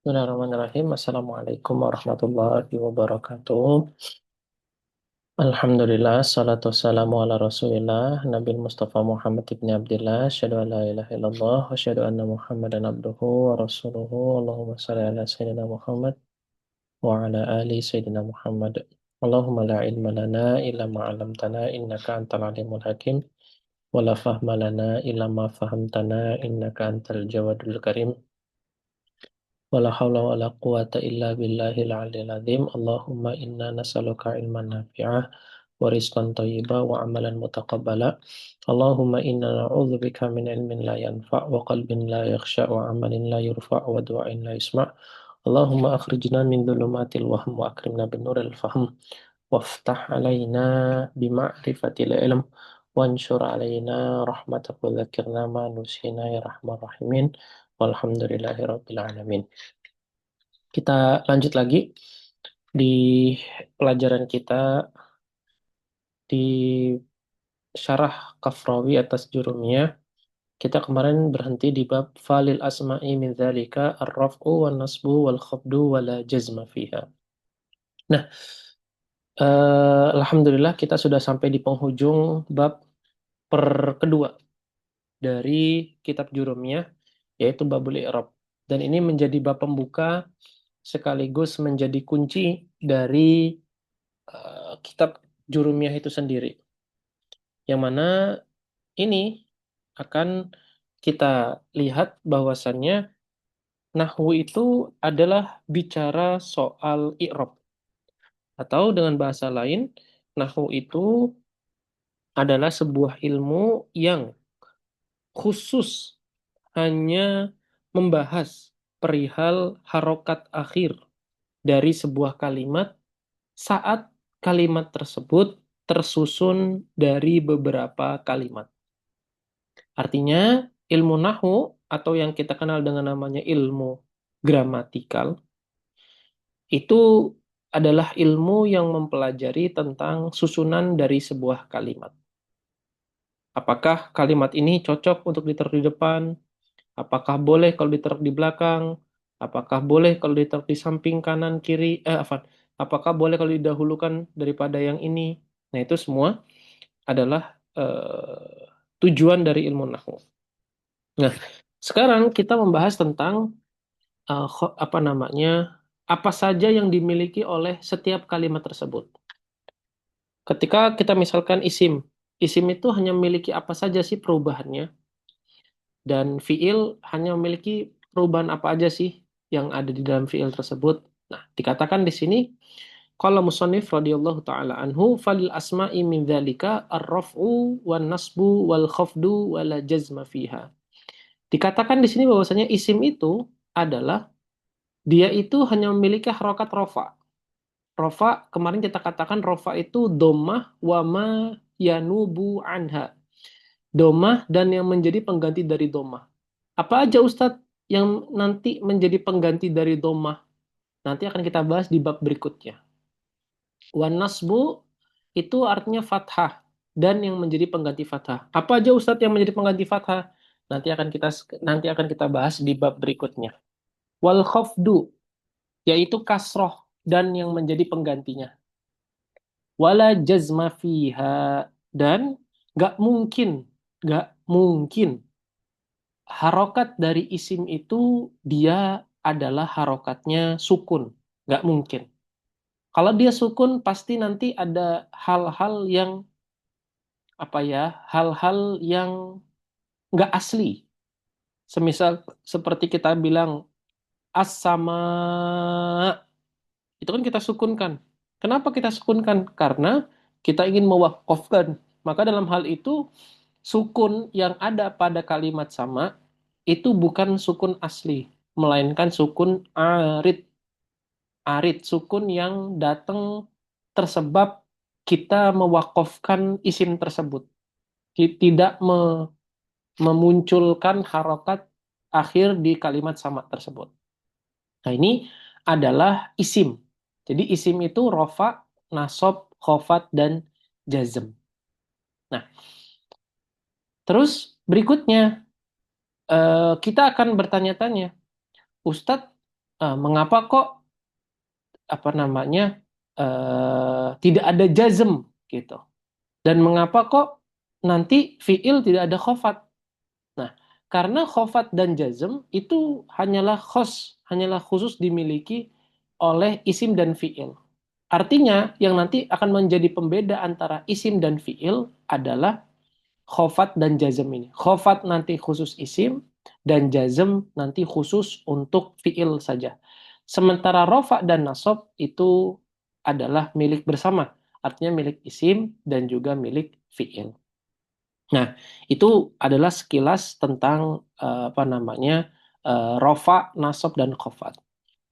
Bismillahirrahmanirrahim. Assalamualaikum warahmatullahi wabarakatuh. Alhamdulillah, salatu wassalamu ala rasulillah, Nabi Mustafa Muhammad ibn Abdillah, asyhadu an la ilaha illallah, wa asyhadu anna Muhammadan abduhu wa rasuluhu, Allahumma salli ala Sayyidina Muhammad, wa ala ali Sayyidina Muhammad. Allahumma la ilma lana illa ma'alamtana, innaka antal alimul hakim, wa la fahma lana illa ma fahamtana, innaka antal jawadul karim. Wala haula wala quwata illa billahil aliyil azim. Allahumma inna nas'aluka ilman nafi'ah wa rizqan thayyiba wa amalan mutaqabbala. Allahumma inna na'udzubika min ilmin la yanfa' wa qalbin la yakhsha wa amalin la yurfa' wa du'ain la yusma'. Allahumma akhrijna min dhulumatil wahm wa akrimna bin nuril fahm waftah alaina bima'rifatil ilm wanshur alaina rahmatak wa dzakirna ma nusina ya rahman rahimin walhamdulillahi rabbil alamin. Kita lanjut lagi di pelajaran kita di syarah Kafrawi atas Jurumiyah. Kita kemarin berhenti di bab falil asma'i min dzalika ar-raf'u wan nasbu wal khafdu wala jazma fiha. Nah, alhamdulillah kita sudah sampai di penghujung bab kedua dari kitab Jurumiyah, yaitu babul i'rab. Dan ini menjadi bab pembuka sekaligus menjadi kunci dari kitab Jurumiyah itu sendiri. Yang mana ini akan kita lihat bahwasannya nahwu itu adalah bicara soal i'rab. Atau dengan bahasa lain, nahwu itu adalah sebuah ilmu yang khusus hanya membahas perihal harokat akhir dari sebuah kalimat saat kalimat tersebut tersusun dari beberapa kalimat. Artinya, ilmu nahwu atau yang kita kenal dengan namanya ilmu gramatikal itu adalah ilmu yang mempelajari tentang susunan dari sebuah kalimat. Apakah kalimat ini cocok untuk ditaruh di depan? Apakah boleh kalau ditaruh di belakang? Apakah boleh kalau ditaruh di samping kanan kiri? Apakah boleh kalau didahulukan daripada yang ini? Nah, itu semua adalah tujuan dari ilmu nahwu. Nah, sekarang kita membahas tentang apa namanya, apa saja yang dimiliki oleh setiap kalimat tersebut. Ketika kita misalkan isim itu hanya memiliki apa saja sih perubahannya, dan fiil hanya memiliki perubahan apa aja sih yang ada di dalam fiil tersebut. Nah, dikatakan di sini, qala musannif radhiyallahu taala anhu falil asma'i min dzalika ar-raf'u wan nasbu wal khafdu wala jazma fiha. Dikatakan di sini bahwasanya isim itu adalah dia itu hanya memiliki harokat rofa. Rofa, kemarin kita katakan rofa itu domah wama yanubu anha. Domah dan yang menjadi pengganti dari domah. Apa aja Ustadz yang nanti menjadi pengganti dari domah? Nanti akan kita bahas di bab berikutnya. Wan nasbu itu artinya fathah dan yang menjadi pengganti fathah. Apa aja Ustadz yang menjadi pengganti fathah? Nanti akan kita bahas di bab berikutnya. Wal khafdu yaitu kasroh dan yang menjadi penggantinya. Wala jazma fiha dan gak mungkin harokat dari isim itu dia adalah harokatnya sukun. Gak mungkin. Kalau dia sukun pasti nanti ada hal-hal yang apa ya, hal-hal yang gak asli. Semisal seperti kita bilang as-sama, itu kan kita sukunkan. Kenapa kita sukunkan? Karena kita ingin mewakafkan. Maka dalam hal itu sukun yang ada pada kalimat sama itu bukan sukun asli, melainkan sukun arid. Arid, sukun yang datang tersebab kita mewakafkan isim tersebut. Tidak memunculkan harokat akhir di kalimat sama tersebut. Nah, ini adalah isim. Jadi isim itu rofa, nasob, khofat, dan jazm. Nah, terus berikutnya kita akan bertanya-tanya, Ustadz, mengapa kok apa namanya tidak ada jazm gitu. Dan mengapa kok nanti fiil tidak ada khofat? Nah, karena khofat dan jazm itu hanyalah khusus dimiliki oleh isim dan fiil. Artinya, yang nanti akan menjadi pembeda antara isim dan fiil adalah khofat dan jazm ini. Khofat nanti khusus isim, dan jazm nanti khusus untuk fiil saja. Sementara rofa dan nasab itu adalah milik bersama. Artinya milik isim dan juga milik fiil. Nah, itu adalah sekilas tentang apa namanya rofa, nasab, dan khofat.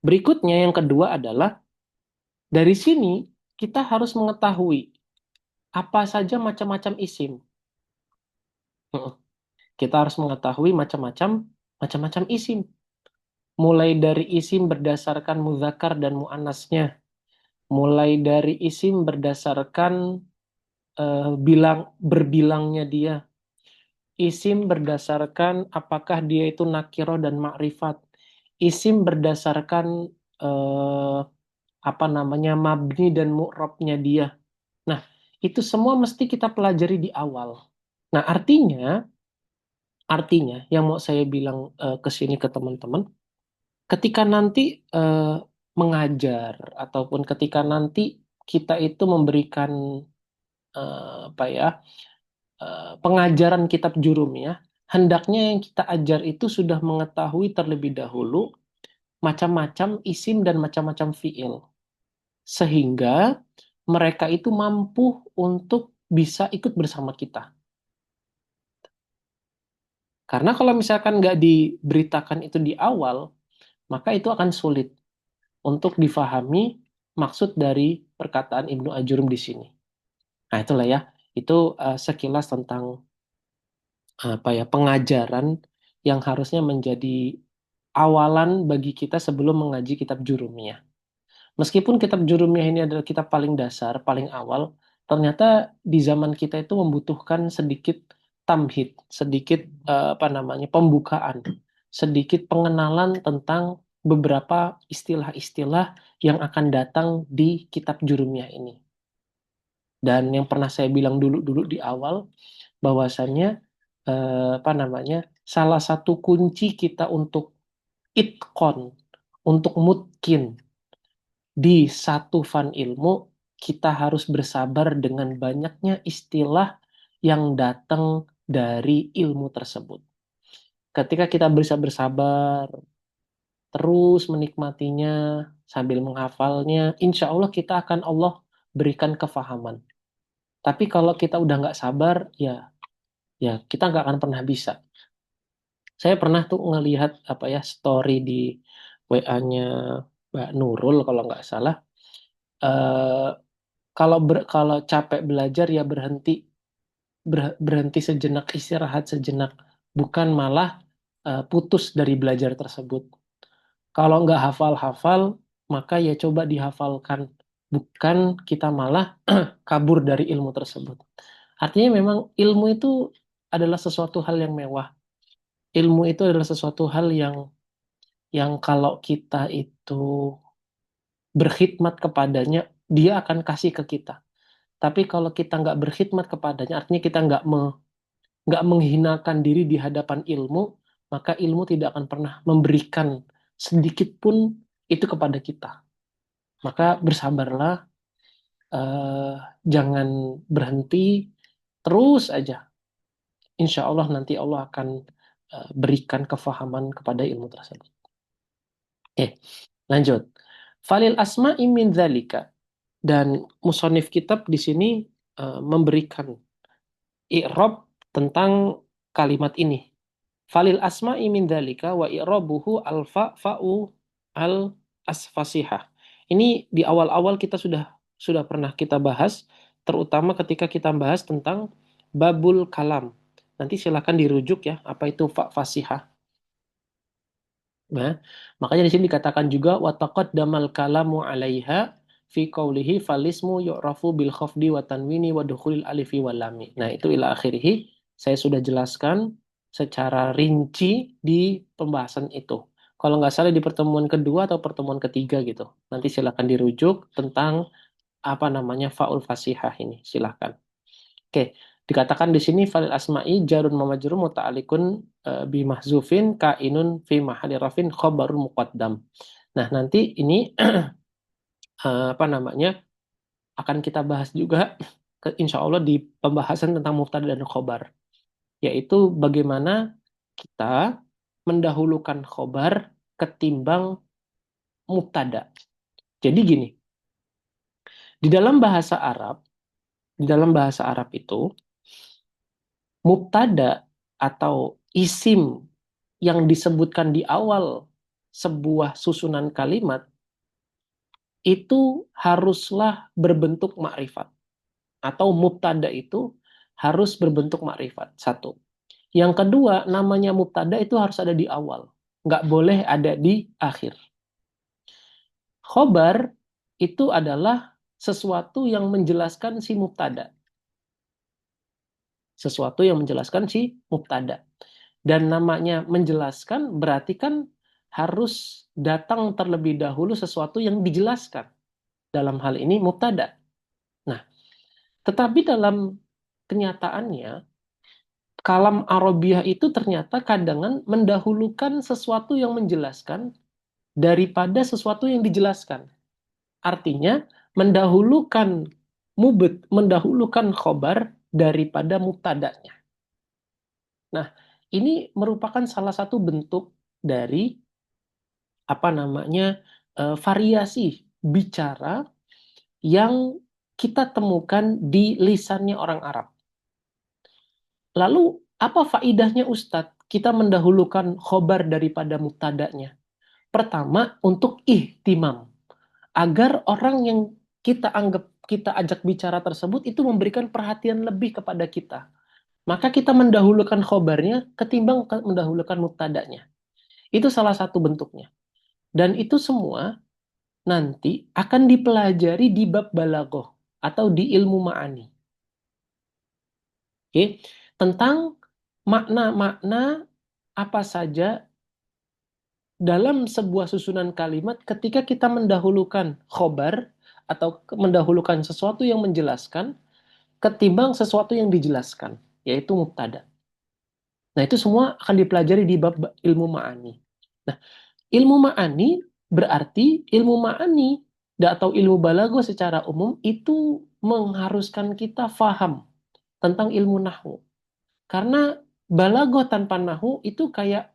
Berikutnya yang kedua adalah dari sini kita harus mengetahui apa saja macam-macam isim. Kita harus mengetahui macam-macam isim. Mulai dari isim berdasarkan muzakkar dan muannasnya, mulai dari isim berdasarkan berbilangnya dia, isim berdasarkan apakah dia itu nakiro dan makrifat, isim berdasarkan eh, apa namanya mabni dan mu'rabnya dia. Nah, itu semua mesti kita pelajari di awal. Nah, artinya yang mau saya bilang ke sini ke teman-teman, ketika nanti eh, mengajar ataupun ketika nanti kita itu memberikan apa ya pengajaran kitab Jurumiyah, hendaknya yang kita ajar itu sudah mengetahui terlebih dahulu macam-macam isim dan macam-macam fiil, sehingga mereka itu mampu untuk bisa ikut bersama kita. Karena kalau misalkan nggak diberitakan itu di awal, maka itu akan sulit untuk difahami maksud dari perkataan Ibnu Ajurum di sini. Nah, itulah ya. Itu sekilas tentang apa ya pengajaran yang harusnya menjadi awalan bagi kita sebelum mengaji kitab Jurumiyah. Meskipun kitab Jurumiyah ini adalah kitab paling dasar, paling awal, ternyata di zaman kita itu membutuhkan sedikit tamhid, sedikit apa namanya pembukaan, sedikit pengenalan tentang beberapa istilah-istilah yang akan datang di kitab Jurumiyah ini. Dan yang pernah saya bilang dulu-dulu di awal, bahwasannya apa namanya salah satu kunci kita untuk itkon, untuk mutkin di satu fan ilmu, kita harus bersabar dengan banyaknya istilah yang datang dari ilmu tersebut. Ketika kita bisa bersabar, terus menikmatinya sambil menghafalnya, insya Allah kita akan Allah berikan kefahaman. Tapi kalau kita udah nggak sabar, ya kita nggak akan pernah bisa. Saya pernah tuh ngelihat apa ya story di WA-nya Mbak Nurul kalau nggak salah. Eh, kalau capek belajar ya berhenti sejenak, istirahat sejenak, bukan malah putus dari belajar tersebut. Kalau nggak hafal-hafal, maka ya coba dihafalkan, bukan kita malah kabur dari ilmu tersebut. Artinya memang ilmu itu adalah sesuatu hal yang mewah. Ilmu itu adalah sesuatu hal yang kalau kita itu berkhidmat kepadanya, dia akan kasih ke kita. Tapi kalau kita nggak berkhidmat kepadanya, artinya kita nggak menghinakan diri di hadapan ilmu, maka ilmu tidak akan pernah memberikan sedikit pun itu kepada kita. Maka bersabarlah, eh, jangan berhenti, terus aja. Insya Allah nanti Allah akan berikan kefahaman kepada ilmu tersebut. Oke, lanjut. Falil asma'i min dzalika. Dan musonif kitab di sini memberikan i'rab tentang kalimat ini. Falil asma'i min dzalika wa i'rabuhu alfa fa'u al asfasihah. Ini di awal-awal kita sudah pernah kita bahas, terutama ketika kita bahas tentang babul kalam. Nanti silakan dirujuk ya, apa itu fa fasihah. Nah, makanya di sini dikatakan juga wa taqaddamal kalamu 'alaiha fi qaulihi falismu yu'rafu bil khafdi wa tanwini wa dukhulil alifi wal lami. Nah, itu ila akhirih saya sudah jelaskan secara rinci di pembahasan itu. Kalau nggak salah di pertemuan kedua atau pertemuan ketiga gitu. Nanti silakan dirujuk tentang apa namanya faul fasihah ini. Silakan. Oke, dikatakan di sini falil asma'i jarun mamajrur muta'alikun bi mahzufin kainun fi mahalli rafin khabarun muqaddam. Nah, nanti ini apa namanya akan kita bahas juga insya Allah di pembahasan tentang mubtada dan khobar, yaitu bagaimana kita mendahulukan khobar ketimbang mubtada. Jadi gini, di dalam bahasa Arab, di dalam bahasa Arab itu mubtada atau isim yang disebutkan di awal sebuah susunan kalimat itu haruslah berbentuk makrifat atau mubtada itu harus berbentuk makrifat. Satu. Yang kedua, namanya mubtada itu harus ada di awal. Nggak boleh ada di akhir. Khobar itu adalah sesuatu yang menjelaskan si mubtada. Sesuatu yang menjelaskan si mubtada. Dan namanya menjelaskan berarti kan harus datang terlebih dahulu sesuatu yang dijelaskan. Dalam hal ini mubtada. Nah, tetapi dalam kenyataannya kalam Arabiah itu ternyata kadang mendahulukan sesuatu yang menjelaskan daripada sesuatu yang dijelaskan. Artinya mendahulukan mendahulukan khobar daripada mubtadanya. Nah, ini merupakan salah satu bentuk dari apa namanya variasi bicara yang kita temukan di lisannya orang Arab. Lalu apa faidahnya Ustadz? Kita mendahulukan khobar daripada mubtadanya. Pertama, untuk ihtimam. Agar orang yang kita anggap, kita ajak bicara tersebut itu memberikan perhatian lebih kepada kita. Maka kita mendahulukan khobarnya ketimbang mendahulukan mubtadanya. Itu salah satu bentuknya. Dan itu semua nanti akan dipelajari di bab balaghah atau di ilmu ma'ani. Oke, tentang makna-makna apa saja dalam sebuah susunan kalimat ketika kita mendahulukan khobar atau mendahulukan sesuatu yang menjelaskan ketimbang sesuatu yang dijelaskan, yaitu mubtada. Nah, itu semua akan dipelajari di bab ilmu ma'ani. Nah, ilmu ma'ani berarti ilmu ma'ani atau ilmu balaghah secara umum itu mengharuskan kita faham tentang ilmu nahwu. Karena balaghah tanpa nahwu itu kayak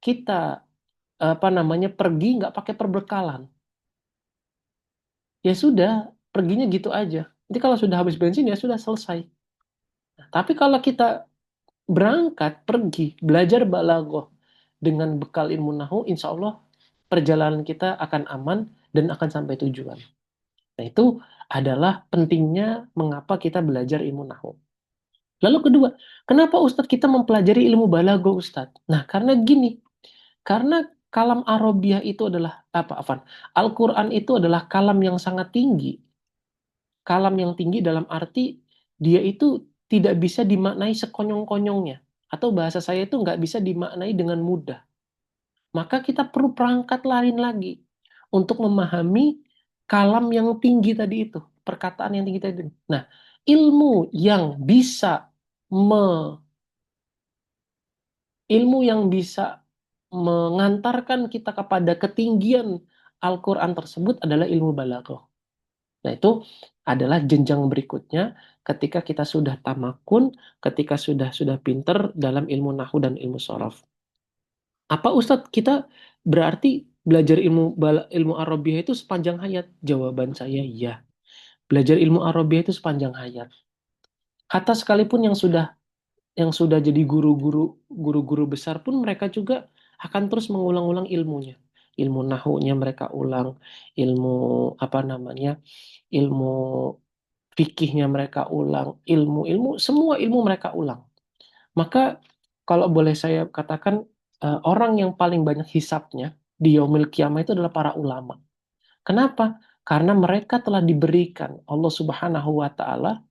kita apa namanya pergi nggak pakai perbekalan. Ya sudah, perginya gitu aja. Jadi kalau sudah habis bensin ya sudah selesai. Nah, tapi kalau kita berangkat pergi belajar balaghah dengan bekal ilmu nahwu, insya Allah perjalanan kita akan aman dan akan sampai tujuan. Nah, itu adalah pentingnya mengapa kita belajar ilmu nahwu. Lalu kedua, kenapa Ustadz kita mempelajari ilmu balaghah Ustadz? Nah, karena gini, karena kalam Arabiah itu adalah apa, Afan? Al-Quran itu adalah kalam yang sangat tinggi. Kalam yang tinggi dalam arti dia itu tidak bisa dimaknai sekonyong-konyongnya. Atau bahasa saya itu nggak bisa dimaknai dengan mudah. Maka kita perlu perangkat lain lagi untuk memahami kalam yang tinggi tadi itu. Perkataan yang tinggi tadi. Nah, ilmu yang bisa me, ilmu yang bisa mengantarkan kita kepada ketinggian Al-Quran tersebut adalah ilmu balaghah. Nah, itu adalah jenjang berikutnya ketika kita sudah tamakun, ketika sudah pinter dalam ilmu nahwu dan ilmu shorof. Apa Ustadz kita berarti belajar ilmu Arabiah itu sepanjang hayat? Jawaban saya iya. Belajar ilmu Arabiah itu sepanjang hayat. Kata sekalipun yang sudah jadi guru-guru besar pun mereka juga akan terus mengulang-ulang ilmunya. Ilmu nahunya mereka ulang, ilmu apa namanya? Ilmu fikihnya mereka ulang, ilmu-ilmu semua ilmu mereka ulang. Maka kalau boleh saya katakan orang yang paling banyak hisapnya di yaumil kiamah itu adalah para ulama. Kenapa? Karena mereka telah diberikan Allah Subhanahu wa taala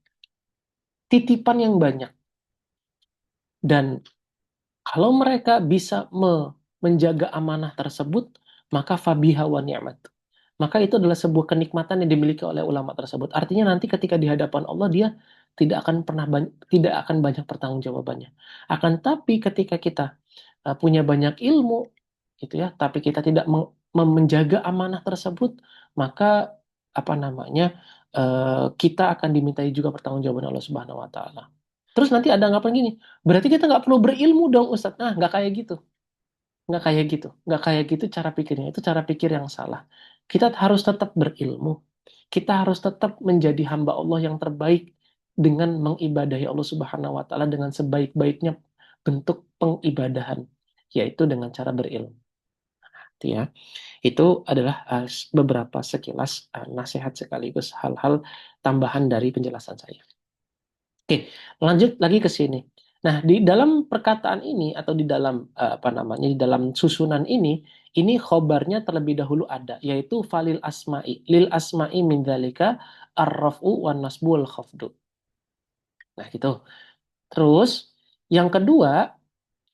titipan yang banyak dan kalau mereka bisa menjaga amanah tersebut, maka fabiha wa ni'mat. Maka itu adalah sebuah kenikmatan yang dimiliki oleh ulama tersebut. Artinya nanti ketika di hadapan Allah dia tidak akan banyak pertanggungjawabannya. Akan tapi ketika kita punya banyak ilmu gitu ya, tapi kita tidak menjaga amanah tersebut, maka apa namanya kita akan dimintai juga pertanggungjawaban Allah Subhanahu Wa Taala. Terus nanti ada anggapan gini, berarti kita nggak perlu berilmu dong Ustadz. Nah, nggak kayak gitu. Nggak kayak gitu cara pikirnya. Itu cara pikir yang salah. Kita harus tetap berilmu. Kita harus tetap menjadi hamba Allah yang terbaik dengan mengibadahi Allah Subhanahu wa taala dengan sebaik-baiknya bentuk pengibadahan, yaitu dengan cara berilmu. Gitu ya. Itu adalah beberapa sekilas nasihat sekaligus hal-hal tambahan dari penjelasan saya. Oke, lanjut lagi ke sini. Nah, di dalam perkataan ini atau di dalam apa namanya, di dalam susunan ini khobarnya terlebih dahulu ada, yaitu falil asma'i. Lil asma'i min dzalika ar-raf'u wan nasbu wal khafdu. Nah, gitu. Terus yang kedua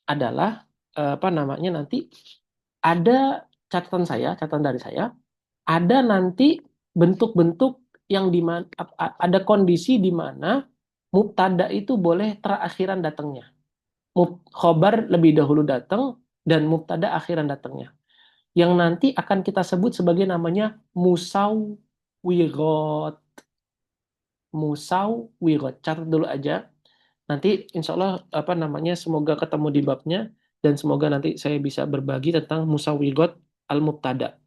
adalah apa namanya nanti ada catatan dari saya, ada nanti bentuk-bentuk yang di mana ada kondisi di mana mubtada itu boleh terakhiran datangnya. Khobar lebih dahulu datang dan mubtada akhiran datangnya. Yang nanti akan kita sebut sebagai namanya musawwirot. Musawwirot. Catat dulu aja. Nanti insya Allah apa namanya semoga ketemu di babnya dan semoga nanti saya bisa berbagi tentang musawwirot al-mubtada.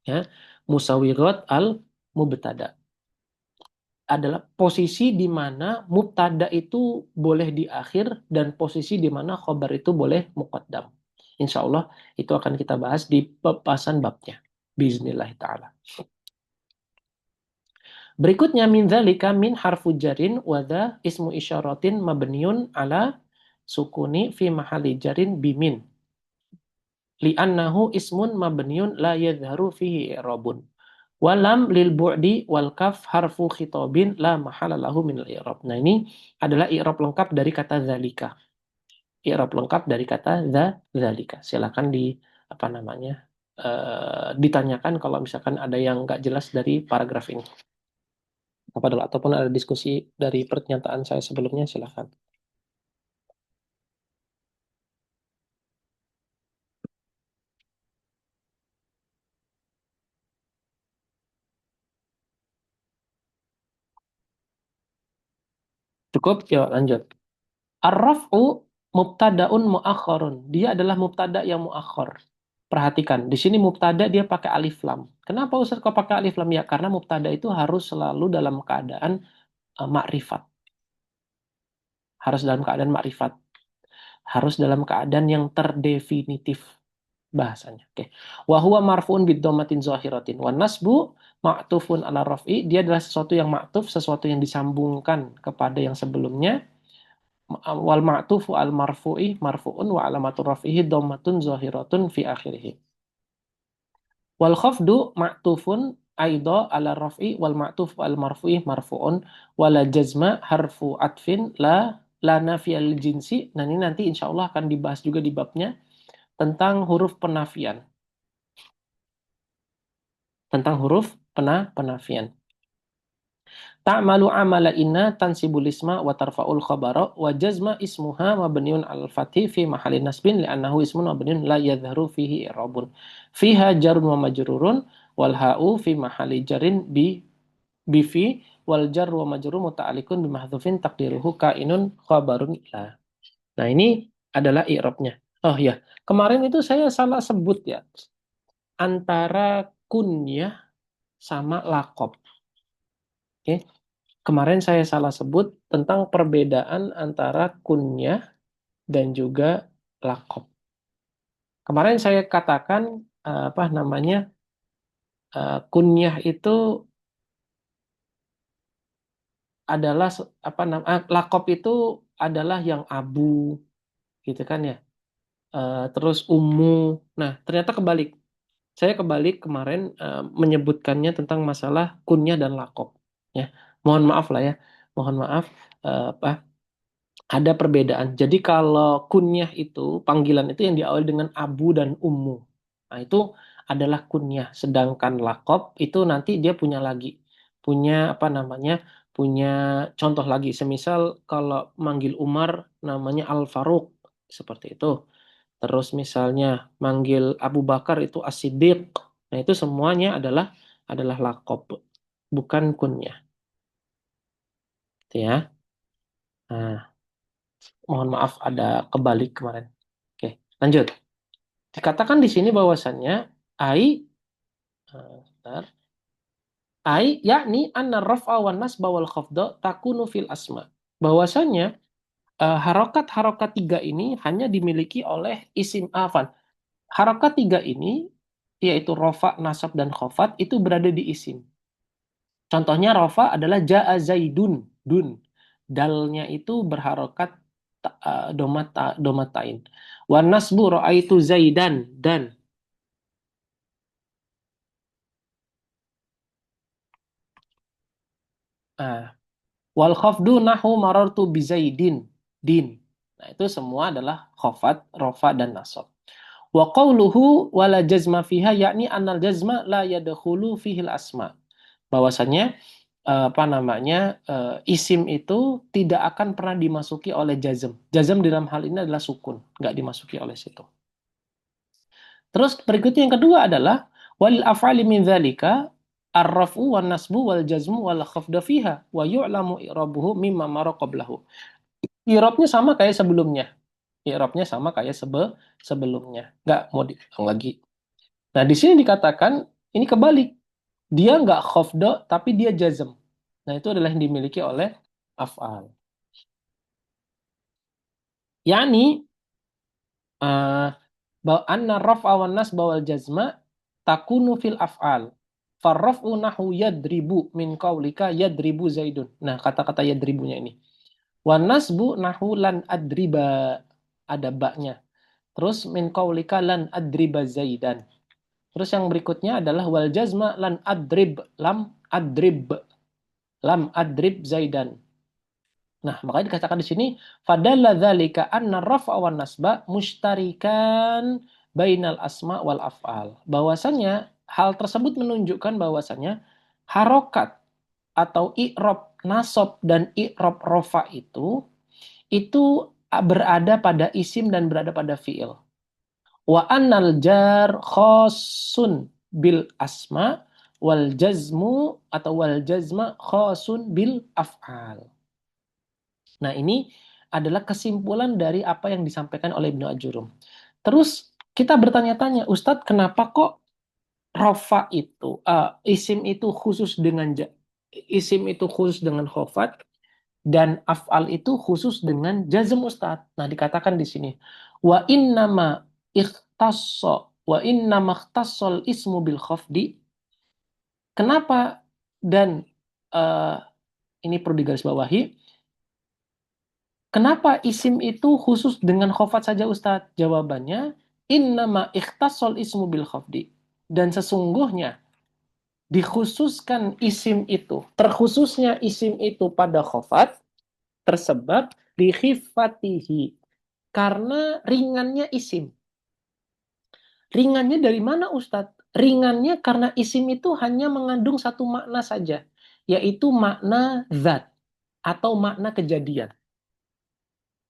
Ya. Musawwirot al-mubtada adalah posisi di mana mubtada itu boleh di akhir dan posisi di mana khobar itu boleh muqaddam. Insya Allah itu akan kita bahas di pembahasan babnya. Bismillah ta'ala. Berikutnya min dzalika min harfu jarin wadha ismu isyaratin mabniun ala sukuni fi mahali jarin bimin. Li'annahu ismun mabniun la yadharu fihi i'rabun. Walam lil bu'di wal kaf harfu khitabin la mahala lahu min al-i'rab. Nah, ini adalah i'rab lengkap dari kata zalika. I'rab lengkap dari kata zalika. Silakan di apa namanya? Ditanyakan kalau misalkan ada yang nggak jelas dari paragraf ini. Ataupun ada diskusi dari pernyataan saya sebelumnya, silakan. Cukup? Ya, lanjut. Ar-raf'u mubtada'un mu'akhkharun. Dia adalah mubtada yang mu'akhkhar. Perhatikan, di sini mubtada dia pakai alif lam. Kenapa Ustaz kok pakai alif lam? Ya, karena mubtada itu harus selalu dalam keadaan makrifat. Harus dalam keadaan makrifat. Harus dalam keadaan yang terdefinitif bahasanya. Oke. Wa huwa marfu'un bid-dhammatin zahiratin. Wan nasbu ma'tufun ala raf'i. Dia adalah sesuatu yang ma'tuf, sesuatu yang disambungkan kepada yang sebelumnya. Wal ma'tufu al marfu'i marfu'un wa alamatu raf'ihi dhammatun zahiratun fi akhirih. Wal khafdu ma'tufun aidha ala raf'i wal ma'tuf al marfu'i marfu'un wala jazma harfu atfin la nafiyal jinsi. Nah, ini nanti insya Allah akan dibahas juga di babnya tentang huruf penafian. Tentang huruf penafian. Ta'malu amala inna tansibul isma wa tarfa'ul khabara wa jazma ismuha mabniun al fathi fi mahallin nasbin li'annahu ismun mabniun la yadhharu fihi i'rabun. Fiha jarun wa majrurun wal ha'u fi mahalli jarin bi fi wal jar wa majrur muta'alliqun bi mahdhufin taqdiruhu kainun khabarun la. Nah, ini adalah i'rabnya. Oh ya, kemarin itu saya salah sebut ya antara kunyah sama lakob. Oke. Kemarin saya salah sebut tentang perbedaan antara kunyah dan juga lakob. Kemarin saya katakan apa namanya kunyah itu adalah lakob itu adalah yang abu gitu kan ya. Terus ungu. Nah, ternyata kebalik. Saya kebalik kemarin menyebutkannya tentang masalah kunyah dan lakob. Ya, mohon maaf lah ya. Mohon maaf apa Ada perbedaan. Jadi kalau kunyah itu, panggilan itu yang diawali dengan abu dan ummu. Nah, itu adalah kunyah. Sedangkan lakob itu nanti dia punya lagi. Punya apa namanya? Punya contoh lagi. Semisal kalau manggil Umar namanya Al-Faruq. Seperti itu. Terus misalnya manggil Abu Bakar itu As-Siddiq. Nah, itu semuanya adalah lakob. Bukan kunyah. Gitu ya. Nah, mohon maaf ada kebalik kemarin. Oke, lanjut. Dikatakan di sini bahwasannya ai bentar, ai yakni anna raf'a wan nasba wal khafda takunu fil asma. Bahwasanya harokat-harokat tiga ini hanya dimiliki oleh isim afan. Harokat tiga ini yaitu rofa, nasab dan khafat itu berada di isim. Contohnya rofa adalah ja'a zaidun, dun. Dalnya itu berharokat domatain. Wan nasbu ra'aitu zaidan, dan. Ah, wal khafdu nahu marartu bizaidin, din. Nah, itu semua adalah khafat, rofa, dan nasab. Wa qawluhu wala jazma fiha yakni annal jazma la yadkhulu fihil asma. Bahwasanya apa namanya isim itu tidak akan pernah dimasuki oleh jazm. Jazm dalam hal ini adalah sukun, nggak dimasuki oleh situ. Terus berikutnya yang kedua adalah walil af'ali min dzalika ar-raf'u wan nasbu wal jazmu wal khafdu fiha wa yu'lamu i'rabuhu mimma mara qablahu. I'rabnya sama kayak sebelumnya. I'rabnya sama kayak sebelumnya. Nggak mau diulang lagi. Nah, di sini dikatakan ini kebalik. Dia nggak khafdu tapi dia jazm. Nah, itu adalah yang dimiliki oleh af'al. Yani uh, anna raf'a wan nasba wal jazma takunu fil af'al. Farraf'u nahu yadribu min qaulika yadribu zaidun. Nah, kata-kata yadribunya ini. Wan nasbu nahu lan adriba, ada baknya. Terus min qaulika lan adriba zaidan. Terus yang berikutnya adalah wal jazma lan adrib, lam adrib zaidan. Nah, makanya dikatakan di sini fadalla dzalika anna raf'a wan nasba mushtarikan bainal asma wal af'al. Bahwasanya hal tersebut menunjukkan bahwasanya harokat atau i'rab nasab dan i'rab rofa itu berada pada isim dan berada pada fiil. Wa annal jar khosun bil asma wal jazmu atau wal jazma khosun bil af'al. Nah, ini adalah kesimpulan dari apa yang disampaikan oleh Ibnu Ajurum. Terus kita bertanya-tanya, Ustadz, kenapa kok rofa itu, isim itu khusus dengan isim itu khusus dengan khofat dan af'al itu khusus dengan jazm, Ustadz? Nah, dikatakan di sini, wa innama ikhtassa wa innama ikhtassal ismu bil khafdi. Kenapa? Dan uh, ini perlu digarisbawahi. Kenapa isim itu khusus dengan khofat saja, Ustadz? Jawabannya, innama ikhtasol ismu bil khafdi. Dan sesungguhnya dikhususkan isim itu, terkhususnya isim itu pada khofat, tersebab dikhifatihi. Karena ringannya isim. Ringannya dari mana, Ustadz? Ringannya karena isim itu hanya mengandung satu makna saja, yaitu makna zat atau makna kejadian.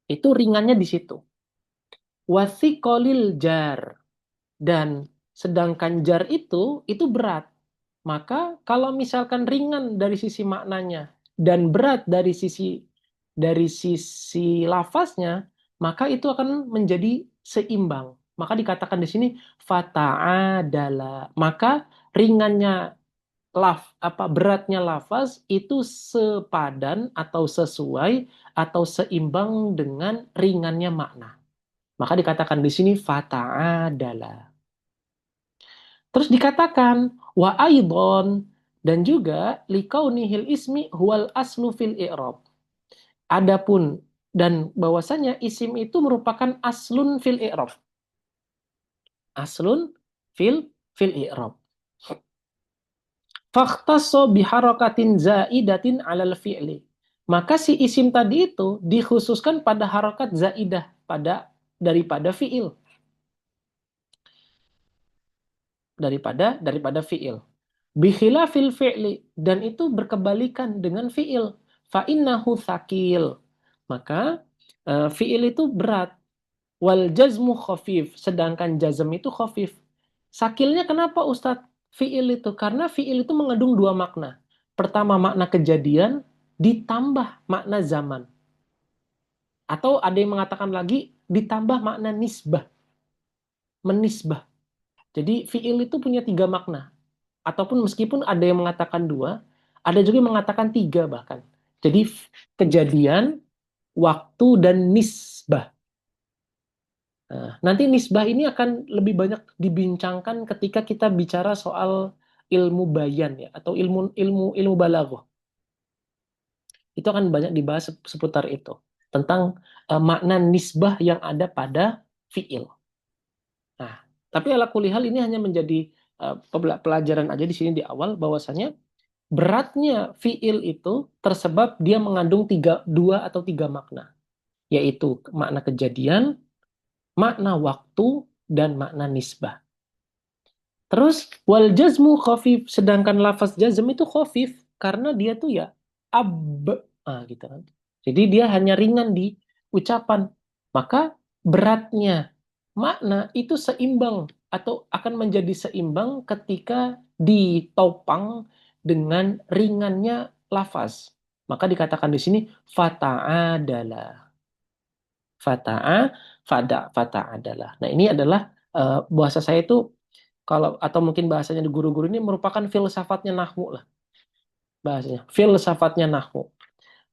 Itu ringannya di situ. Wasiqolil jar, dan sedangkan jar itu berat. Maka kalau misalkan ringan dari sisi maknanya dan berat dari sisi lafaznya, maka itu akan menjadi seimbang. Maka dikatakan di sini fata'adala. Maka ringannya beratnya lafaz itu sepadan atau sesuai atau seimbang dengan ringannya makna. Maka dikatakan di sini fata'adala. Terus dikatakan wa aidon, dan juga likaunihil ismi huwal aslu fil i'rab. Adapun dan bahwasanya isim itu merupakan aslun fil i'rab. Aslun fil i'rab. Fakhtasso biharakatin zaidatin alal fi'li. Maka si isim tadi itu dikhususkan pada harokat zaidah pada daripada fiil, daripada fiil. Bikhilafil fi'li, dan itu berkebalikan dengan fiil. Fa innahu tsaqil. Maka fiil itu berat. Wal jazmu khafif, sedangkan jazm itu khafif. Sakilnya kenapa Ustadz? Fiil itu karena fiil itu mengandung dua makna. Pertama makna kejadian ditambah makna zaman. Atau ada yang mengatakan lagi ditambah makna nisbah, menisbah. Jadi fiil itu punya tiga makna. Ataupun meskipun ada yang mengatakan dua, ada juga yang mengatakan tiga bahkan. Jadi kejadian, waktu, dan nisbah. Nah, nanti nisbah ini akan lebih banyak dibincangkan ketika kita bicara soal ilmu bayan ya, atau ilmu ilmu ilmu balaghah. Itu akan banyak dibahas seputar itu tentang makna nisbah yang ada pada fiil. Nah, tapi ala kulihal ini hanya menjadi pelajaran aja di sini di awal bahwasanya beratnya fiil itu tersebab dia mengandung dua atau tiga makna, yaitu makna kejadian, makna waktu, dan makna nisbah. Terus wal jazmu khafif, sedangkan lafaz jazm itu khafif karena dia tuh ya ab, gitu kan. Jadi dia hanya ringan di ucapan. Maka beratnya makna itu seimbang atau akan menjadi seimbang ketika ditopang dengan ringannya lafaz. Maka dikatakan di sini fata'adalah. Fata'a, fata adalah. Nah, ini adalah bahasa saya itu kalau atau mungkin bahasanya di guru-guru ini merupakan filsafatnya nahwu lah bahasanya. Filsafatnya nahwu.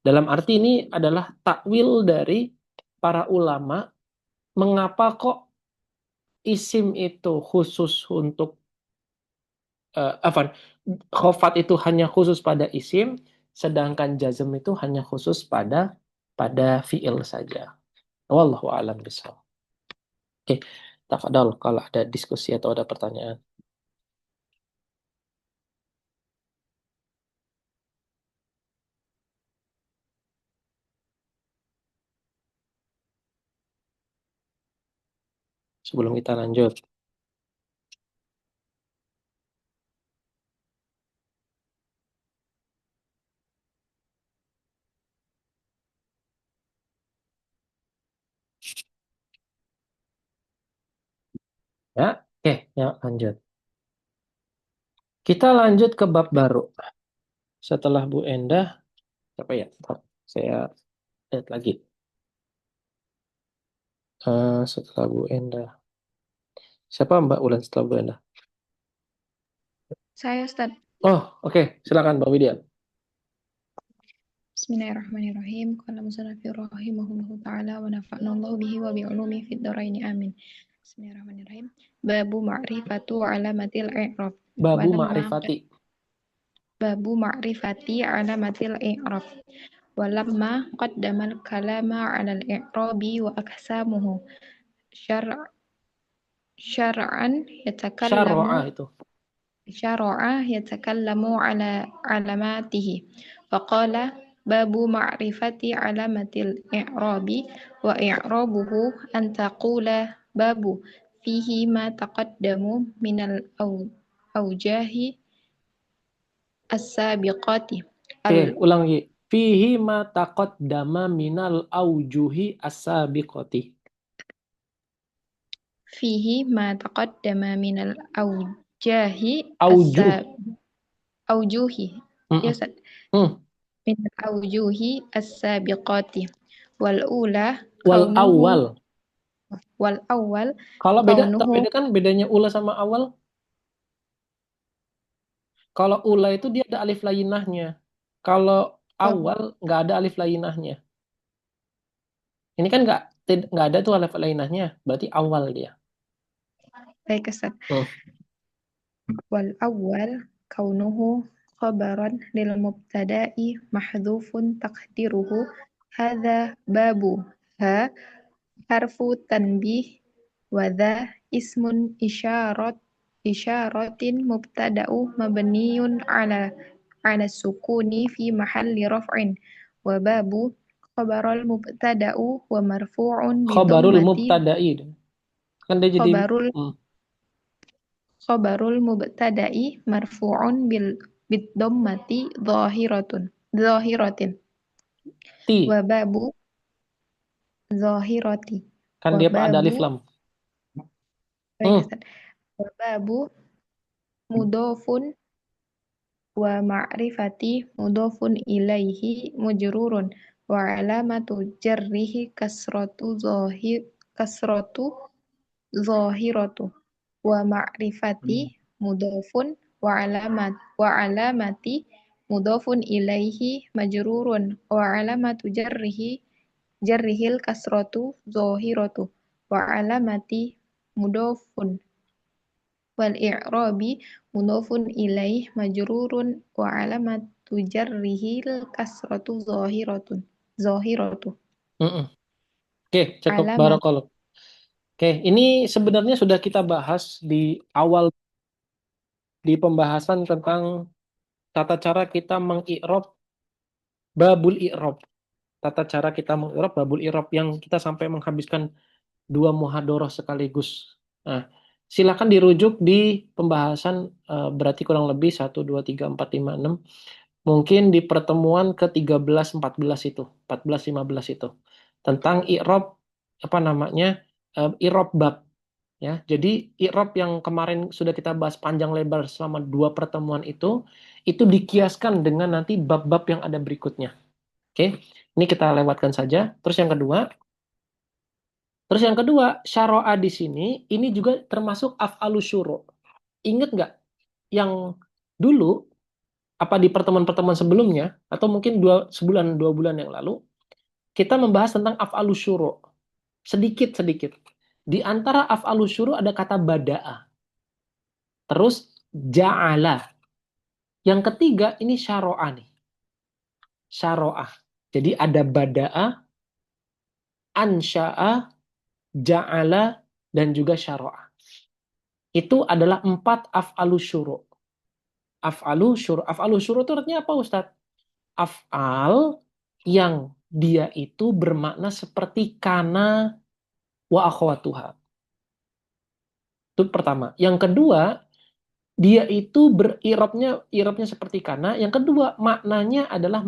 Dalam arti ini adalah takwil dari para ulama mengapa kok isim itu khusus untuk afan khofat itu hanya khusus pada isim sedangkan jazm itu hanya khusus pada fiil saja. Wallahu a'lam bishawab. Oke, tafadhol kalau ada diskusi atau ada pertanyaan. Sebelum kita lanjut. Ya, oke, ya lanjut. Kita lanjut ke bab baru. Setelah Bu Endah, apa ya? Bentar, saya lihat lagi. Setelah Bu Endah. Siapa Mbak Ulan setelah Bu Endah? Saya Ustaz. Oh, oke. Silakan Mbak Widya. Bismillahirrahmanirrahim. Qala musannafir rahimahullahu ta'ala wa nafa'na Allah bihi wa bi'ulumi fid dharaini amin. Bismillahirrahmanirrahim. Babu ma'rifatu alamatil i'rab. Babu Walamma Ma'rifati. babu ma'rifati alamatil i'rab. Walamma qaddamal kalama 'alal i'rabi wa aksamuhu. Syar' syar'an Syara'a yatakallamu itu. syara'a yatakallamu ala alamatihi. Faqala babu ma'rifati alamatil i'rabi wa i'rabuhu an taqula babu fihi ma taqaddamu minal awjahi as-sabiqati Oke, ulang lagi. Fihi ma taqaddama minal aujuhi as-sabiqati. fihi ma taqaddama minal awjahi Aujuh. awjuhi ya Mm-mm. Ustaz, Hmm. minal awjuhi as-sabiqati wal ula Wal kaunuhu awal. wal awal Kalau beda, tak kaunuhu beda kan bedanya ula sama awal. Kalau ula itu dia ada alif lainahnya. Kalau awal nggak ada alif lainahnya. Ini kan nggak ada tuh alif lainahnya. Berarti awal dia. baik Ustaz. Hmm. Wal awal kaunuhu khabaran lil mubtada'i mahdhufun taqdiruhu hadza babu ha harfu tanbih wa dha ismun isyaratin mubtada'u mabniyun ala sukuni fi mahalli raf'in Wa babu khabarul mubtada'u wa marfu'un Khobarul bidhammati mubtada'i. Kan dia jadi khabarul mm, khabarul mubtada'i marfu'un bidhammati dhahiratin ti. wa babu zahirati Kan wa dia ada babu alif lam. baik Hmm. Ustaz. Wa babu mudhafun wa ma'rifati mudhafun ilaihi mujrurun wa alamatu jarrihi kasratu zahiratu wa ma'rifati mudhafun wa alamati mudhafun ilaihi majrurun wa alamatu jarrihil kasratu zahiratu wa alamati mudhafun wal i'rabi mudhafun ilaih majrurun wa alamatu jarrihil kasratu zahiratu Mm-mm. Oke, cukup alamat barakallah. Oke, ini sebenarnya sudah kita bahas di awal di pembahasan tentang tata cara kita mengi'rab babul i'rab. Tata cara kita mengi'rab babul i'rab yang kita sampai menghabiskan dua muhadharah sekaligus. Nah, silakan dirujuk di pembahasan berarti kurang lebih 1, 2, 3, 4, 5, 6. Mungkin di pertemuan ke-13, 14 itu, 14, 15 itu. Tentang i'rab apa namanya? I'rab bab ya. Jadi i'rab yang kemarin sudah kita bahas panjang lebar selama dua pertemuan itu dikiaskan dengan nanti bab-bab yang ada berikutnya. Oke. Ini kita lewatkan saja. Terus yang kedua, syara'a di sini ini juga termasuk af'alu syuru'. Ingat nggak yang dulu apa di pertemuan-pertemuan sebelumnya atau mungkin sebulan 2 bulan yang lalu kita membahas tentang af'alu syuru'. Sedikit-sedikit. Di antara af'alu syuru' ada kata bada'a. Terus ja'ala. Yang ketiga ini syara'a nih. Syara'ah. Jadi ada bada'a, ansya'a, ja'ala dan juga syara'ah. Itu adalah 4 af'alu syuru'. Af'alu syuru' itu artinya apa Ustadz? Af'al yang dia itu bermakna seperti kana wa akhwatuha. Itu pertama. Yang kedua, dia itu irobnya seperti kana. Yang kedua, maknanya adalah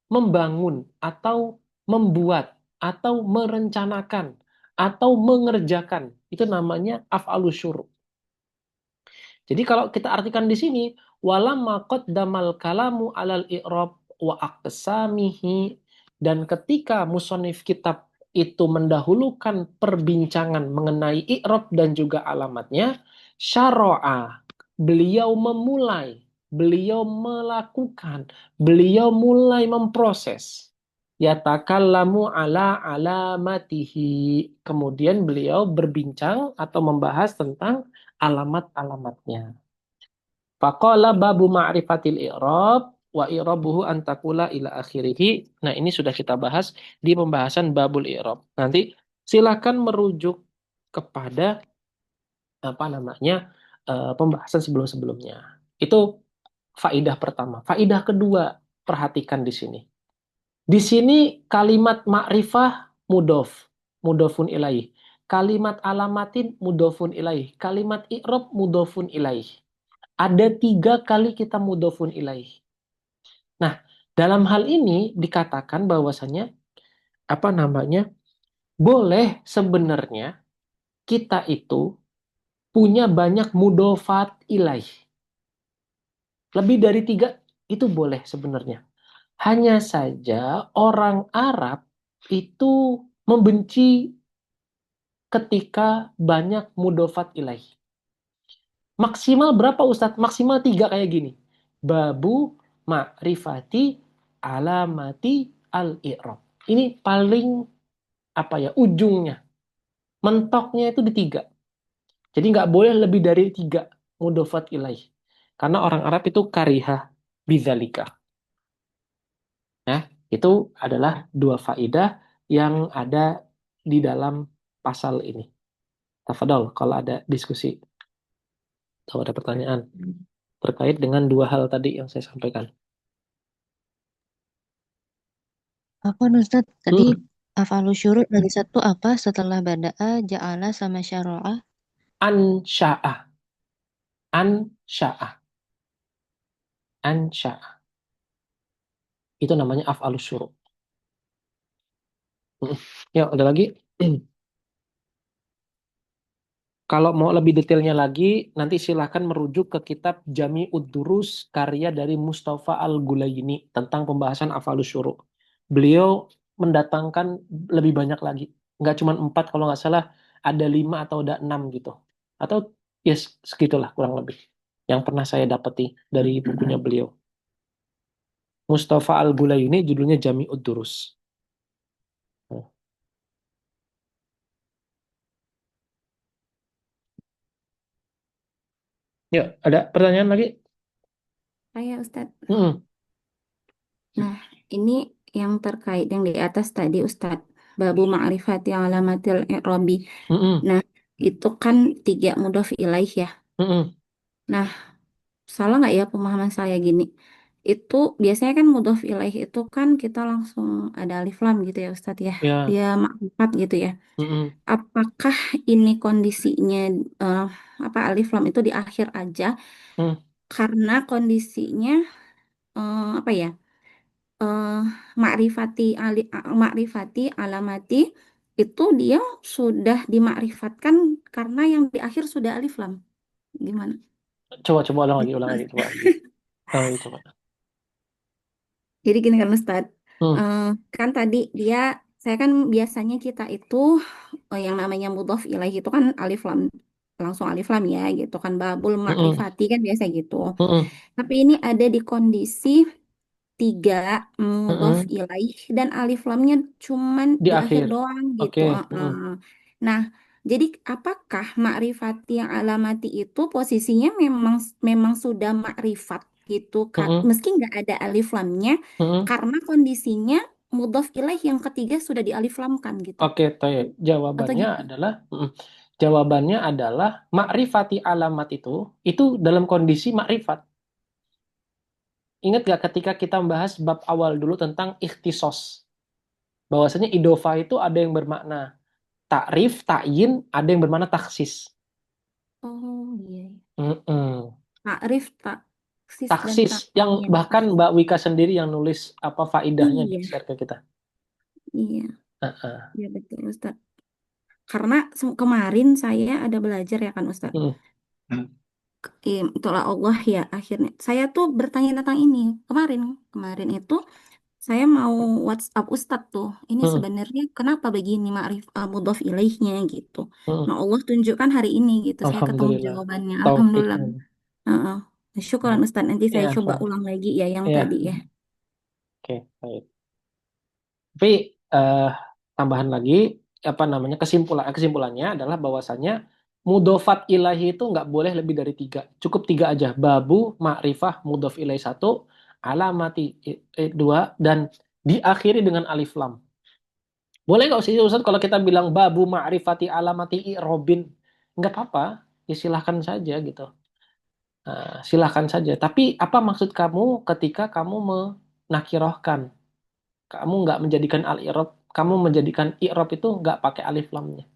membangun atau membuat atau merencanakan atau mengerjakan. Itu namanya af'alu syuru'. Jadi kalau kita artikan di sini, walamma qaddamal kalamu alal i'rab wa aqsamihi, dan ketika musonif kitab itu mendahulukan perbincangan mengenai i'rab dan juga alamatnya, syara'a, beliau memulai, beliau melakukan, beliau mulai memproses. Yatakallamu ala alamatihi. Kemudian beliau berbincang atau membahas tentang alamat-alamatnya. Faqala babu ma'rifatil i'rab wa i'rabuhu antakula ila akhirih. Nah, ini sudah kita bahas di pembahasan babul i'rab. Nanti silakan merujuk kepada apa namanya pembahasan sebelum-sebelumnya. Itu faidah pertama. Faidah kedua, perhatikan di sini. Di sini kalimat ma'rifah mudof, mudofun ilaih. Kalimat alamatin mudofun ilaih. Kalimat i'rab mudofun ilaih. Ada 3 kali kita mudofun ilaih. Nah, dalam hal ini dikatakan bahwasanya apa namanya boleh sebenarnya kita itu punya banyak mudofat ilaih. Lebih dari 3 itu boleh sebenarnya. Hanya saja orang Arab itu membenci ketika banyak mudofat ilaih. Maksimal berapa Ustadz? Maksimal 3 kayak gini. Babu ma'rifati alamati al-i'rab. Ini paling apa ya ujungnya. Mentoknya itu di 3. Jadi nggak boleh lebih dari 3 mudofat ilaih. Karena orang Arab itu karihah bidzalika. Nah, itu adalah 2 faidah yang ada di dalam pasal ini. Tafadhol kalau ada diskusi atau ada pertanyaan terkait dengan 2 hal tadi yang saya sampaikan. Apa Ustaz? Tadi Hmm. af'alus syuru' dari satu apa setelah bada'a, ja'ala sama syara'a? Ansya'ah. Ansya'ah. Ansya'ah. Itu namanya af'alus syuru'. Hmm. Ya, ada lagi. Kalau mau lebih detailnya lagi, nanti silahkan merujuk ke kitab Jami'ud Durus karya dari Mustafa Al-Gulaini tentang pembahasan af'alus syuru'. Beliau mendatangkan lebih banyak lagi. Nggak cuma 4, kalau nggak salah ada 5 atau ada 6 gitu. Atau yes, segitulah kurang lebih. Yang pernah saya dapati dari bukunya beliau. Mustafa Al-Gulaini judulnya Jami'ud Durus. Ya, ada pertanyaan lagi? Saya Ustadz. Mm-mm. Nah, ini yang terkait yang di atas tadi Ustadz. Babu ma'rifati alamatil i'rabi. Mm-mm. Nah, itu kan 3 mudhof ilaih ya. Mm-mm. Nah, salah nggak ya pemahaman saya gini? Itu biasanya kan mudhof ilaih itu kan kita langsung ada alif lam gitu ya Ustadz ya. Ya. Dia makrifat gitu ya. Mm-mm. Apakah ini kondisinya eh, apa alif lam itu di akhir aja Mm. karena kondisinya apa ya? eh makrifati makrifati alamati itu dia sudah dimakrifatkan karena yang di akhir sudah alif lam. Gimana? Coba ulang lagi, coba lagi. Ulang lagi, coba. Jadi gini kan Ustadz, Hmm. eh, kan tadi dia, saya kan biasanya kita itu yang namanya mudhof ilaih itu kan alif lam, langsung alif lam ya gitu kan, babul Mm-mm. makrifati kan biasa gitu. Mm-mm. Tapi ini ada di kondisi 3 mudhof Mm-mm. ilaih dan alif lamnya cuman Di di akhir akhir. doang gitu. Oke. Heeh. Mm-mm. Nah, jadi apakah makrifati yang alamati itu posisinya memang memang sudah makrifat gitu, Mm-mm. meski nggak ada alif lamnya, Mm-mm. karena kondisinya mudhof ilaih yang ketiga sudah dialif lamkan gitu. Oke, Toyib. Atau Jawabannya gimana? adalah, jawabannya adalah makrifati alamat itu dalam kondisi makrifat. Ingat gak ketika kita membahas bab awal dulu tentang ikhtisos, bahwasanya idofa itu ada yang bermakna takrif, takyin, ada yang bermakna taksis. Oh iya. Mm-mm. Takrif, taksis dan Taksis yang takyin. bahkan Mbak Wika sendiri yang nulis apa faidahnya di Iya, share ke kita. iya, Heeh. iya betul Ustaz. Karena kemarin saya ada belajar ya kan Ustaz. Hmm. Itulah Allah ya akhirnya. Saya tuh bertanya tentang ini kemarin. Kemarin itu saya mau WhatsApp Ustadz tuh. Ini Hmm. sebenarnya kenapa begini ma'rif mudhof ilaihnya gitu. Hmm. Nah Allah tunjukkan hari ini gitu. Saya ketemu Alhamdulillah. jawabannya. Alhamdulillah. Taufiknya. Heeh. Syukuran Hmm. Ustadz. Nanti saya Ya, coba sama. ulang lagi ya yang tadi Ya, ya. oke, baik. Tapi eh, tambahan lagi, apa namanya, kesimpulannya adalah bahwasannya mudofat ilahi itu nggak boleh lebih dari 3. Cukup 3 aja. Babu, ma'rifah, mudof ilahi 1, alamati 2, dan diakhiri dengan alif lam. Boleh nggak sih Ustaz kalau kita bilang babu ma'rifati alamati i'robin? Nggak apa-apa, ya silahkan saja gitu. Nah, silahkan saja. Tapi apa maksud kamu ketika kamu menakirohkan? Kamu nggak menjadikan al-i'rob, kamu menjadikan i'rob itu nggak pakai alif lamnya.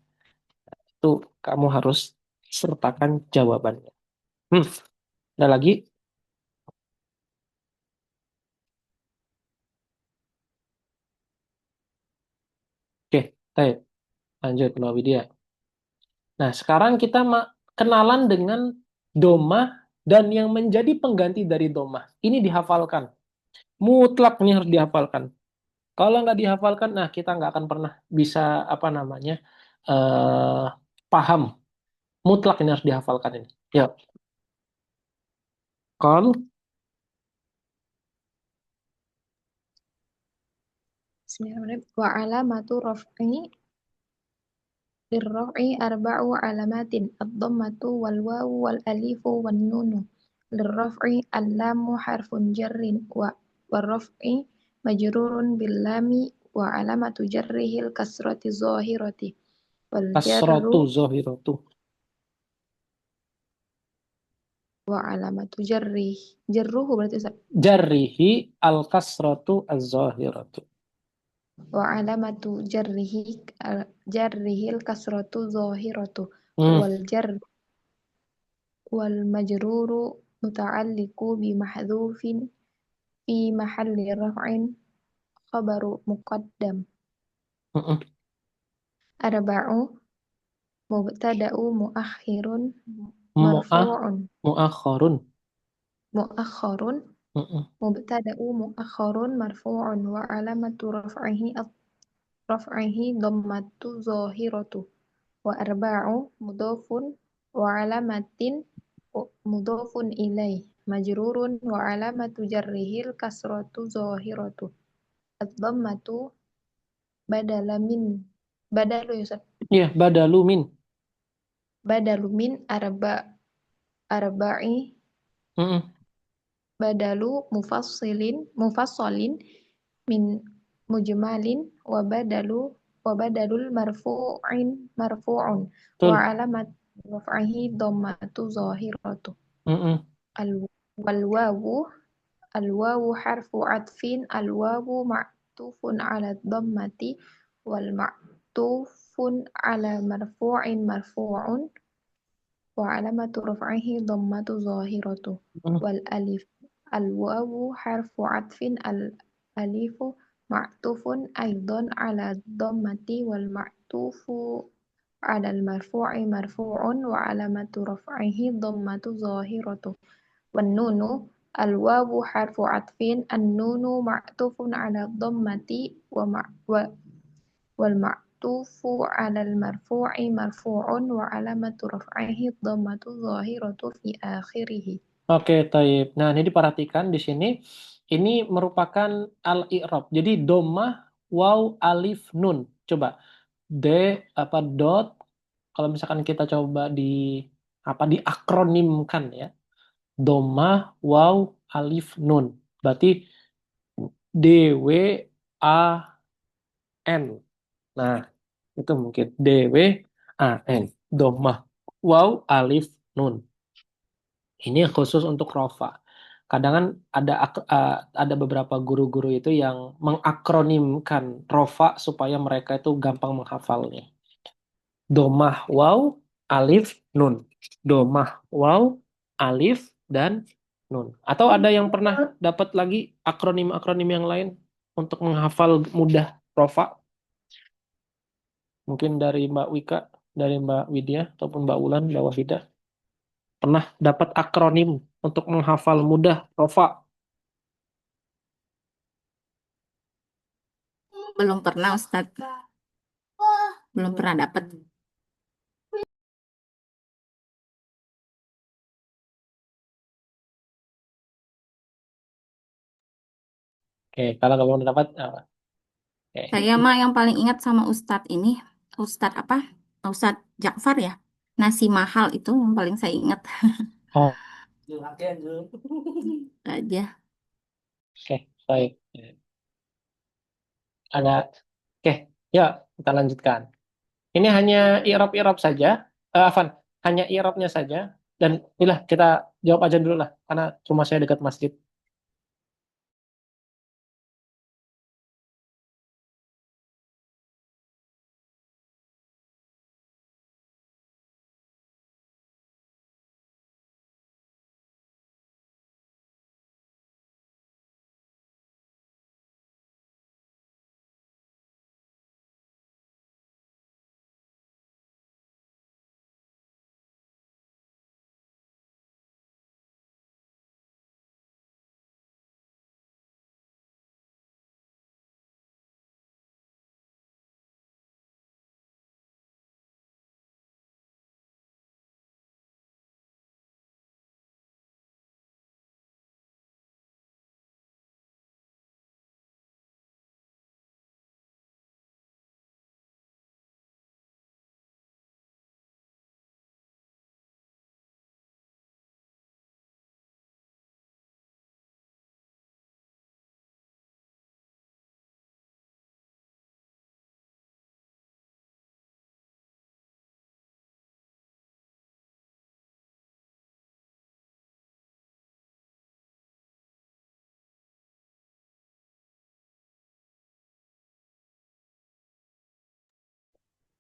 Itu kamu harus sertakan jawabannya. Hmm, ada lagi? Oke, baik. Lanjut Mbak Widya. Nah, sekarang kita kenalan dengan doma dan yang menjadi pengganti dari doma. Ini dihafalkan. Mutlak ini harus dihafalkan. Kalau nggak dihafalkan, nah kita nggak akan pernah bisa apa namanya eh paham. Mutlak ini harus dihafalkan ini. Ya, kol, Bismillahirrahmanirrahim. Wa alamatu raf'i lirraf'i arba'u alamatin. Ad-dhammatu wal wawu wal alifu wan nunu. Lirraf'i al-lamu harfun jarrin wa warraf'i majrurun bil lami wa alamatu jarrihil kasrati zahirati. Wal jarru kasrotu, zohirotu. wa alamatu jarruhu berarti Ustaz. Jarrihi al kasrotu az-zahiratu. wa alamatu jarrihil kasratu zahiratu Hmm. wal majruru muta'alliqu bi mahdhufin fi mahalli raf'in khabaru muqaddam. Mm-mm. Arba'u mubtada'u muakhirun Mu'ah marfu'un mu'akhkharun. muakhkharun Mm-mm. mubtada'u muakhkharun marfu'un wa alamatu raf'ihi dhammatu zahiratu wa arba'u mudhafun wa alamatin mudhafun ilaih majrurun wa alamatu jarrihil kasratu zahiratu ad-dhammatu badalu ya Ustaz. Iya, badalu min. Badalu min arba'i Mm-mm. badalu mufassalin min mujmalin wa badalul marfu'un wa Betul. alamat raf'ihi dhammatu zahiratu Mm-mm. al wal wawu harfu atfin al wawu ma'tufun ala dhammati wal ma'tufun ala marfu'un wa alamatu raf'ihi dhammatu zahiratu Mm. wal alif al wawu harfu atfin al alifu ma'tufun aidan ala dhammati wal ma'tufu ala al marfu'i marfu'un wa alamatu raf'ihi dhammatu zahiratu wan nunu al wawu harfu atfin an nunu ma'tufun ala dhammati wal ma'tufu 'alal marfu'i marfu'un wa 'alamatu raf'ihi dhammatu zahiratu fi akhirih. Oke, taib. Nah, ini diperhatikan di sini. Ini merupakan al-i'rab. Jadi domah, waw, alif, nun. Coba d apa dot. Kalau misalkan kita coba diakronimkan ya. Domah, waw, alif, nun. Berarti D W A N. Nah, itu mungkin D W A N. Domah, waw, alif, nun. Ini khusus untuk rofa. Kadang kan ada beberapa guru-guru itu yang mengakronimkan rofa supaya mereka itu gampang menghafalnya. Domah waw, alif, nun. Domah waw, alif, dan nun. Atau ada yang pernah dapat lagi akronim-akronim yang lain untuk menghafal mudah rofa? Mungkin dari Mbak Wika, dari Mbak Widya, ataupun Mbak Ulan, Mbak Wahidah. Pernah dapat akronim untuk menghafal mudah rofa? Belum pernah Ustadz, belum pernah dapat. Oke, kalau kamu udah dapat, oke. Saya mah yang paling ingat sama Ustadz ini, Ustadz apa? Ustadz Ja'far ya. Nasi mahal itu yang paling saya ingat Oh, aja. oke, baik. Ada, oke, ya kita lanjutkan. Ini hanya irop-irop saja, Afan, hanya iropnya saja. Dan inilah kita jawab aja dulu lah, karena rumah saya dekat masjid.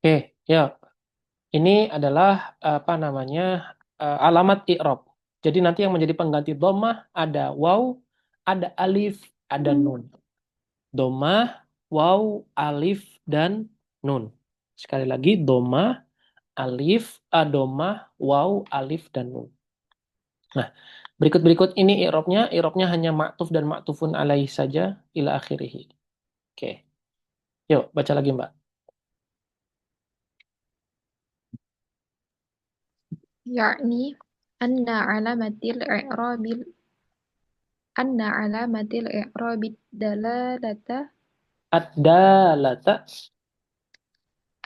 Oke, ya. Ini adalah apa namanya alamat i'rab. Jadi nanti yang menjadi pengganti dhammah ada waw, ada alif, ada nun. Dhammah, waw, alif, dan nun. Sekali lagi dhammah, alif, dhammah, waw, alif, dan nun. Nah, berikut-berikut ini i'rabnya. I'rabnya hanya ma'tuf dan ma'tufun alaih saja ila akhirih. Oke. Yuk, baca lagi, Mbak. يعني أن علامة الإعراب الدلالة Ad-dalata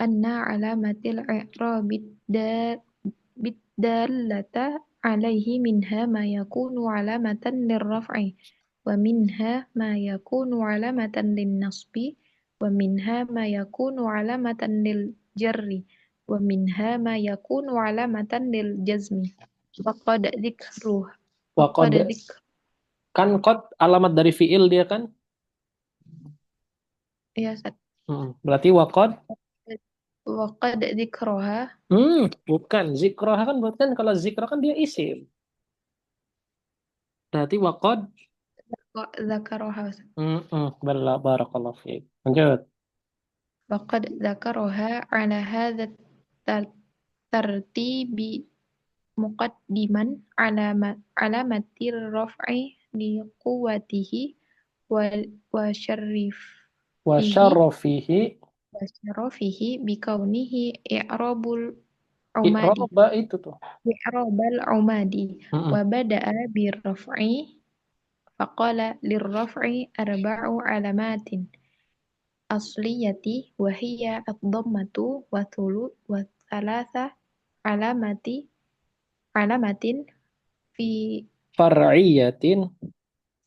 أن علامة الإعراب الدالة عليه منها ما يكون علامة للرفع ومنها ما يكون علامة للنصب ومنها ما يكون علامة للجر ومنها ما يكون علامة للجزم وقد waqad. ذكر Kan qad alamat dari fiil dia kan? يا ساتر Berarti waqad. وقد ذكرها Bukan. Zikroha kan bukan, kalau zikroh kan dia isim. Berarti waqad. ذكرها Barakallahu fiik. Lanjut. وقد ذكرها على هذا الترتيب مقدما علامة الرفع لقوته Wa syarrafihi. وشرفه بكونه إعراب العماد I'roba itu tuh. إعراب العماد Mm-mm. وبدأ بالرفع فقال للرفع أربع علامات أصلية وهي الضمة وثلاث علامات في Far'iyatin.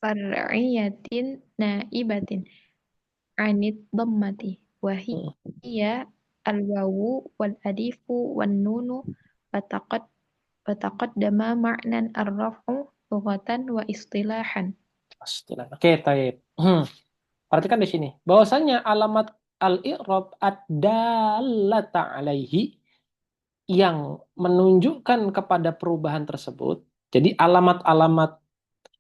فرعية نائبة عن الضمة وهي الواو والألف والنون وتقدم معنى الرفع لغة واصطلاحا. Oke, taib. Perhatikan di sini. Bahwasanya alamat al-i'rab ad-dallata alaihi yang menunjukkan kepada perubahan tersebut. Jadi alamat-alamat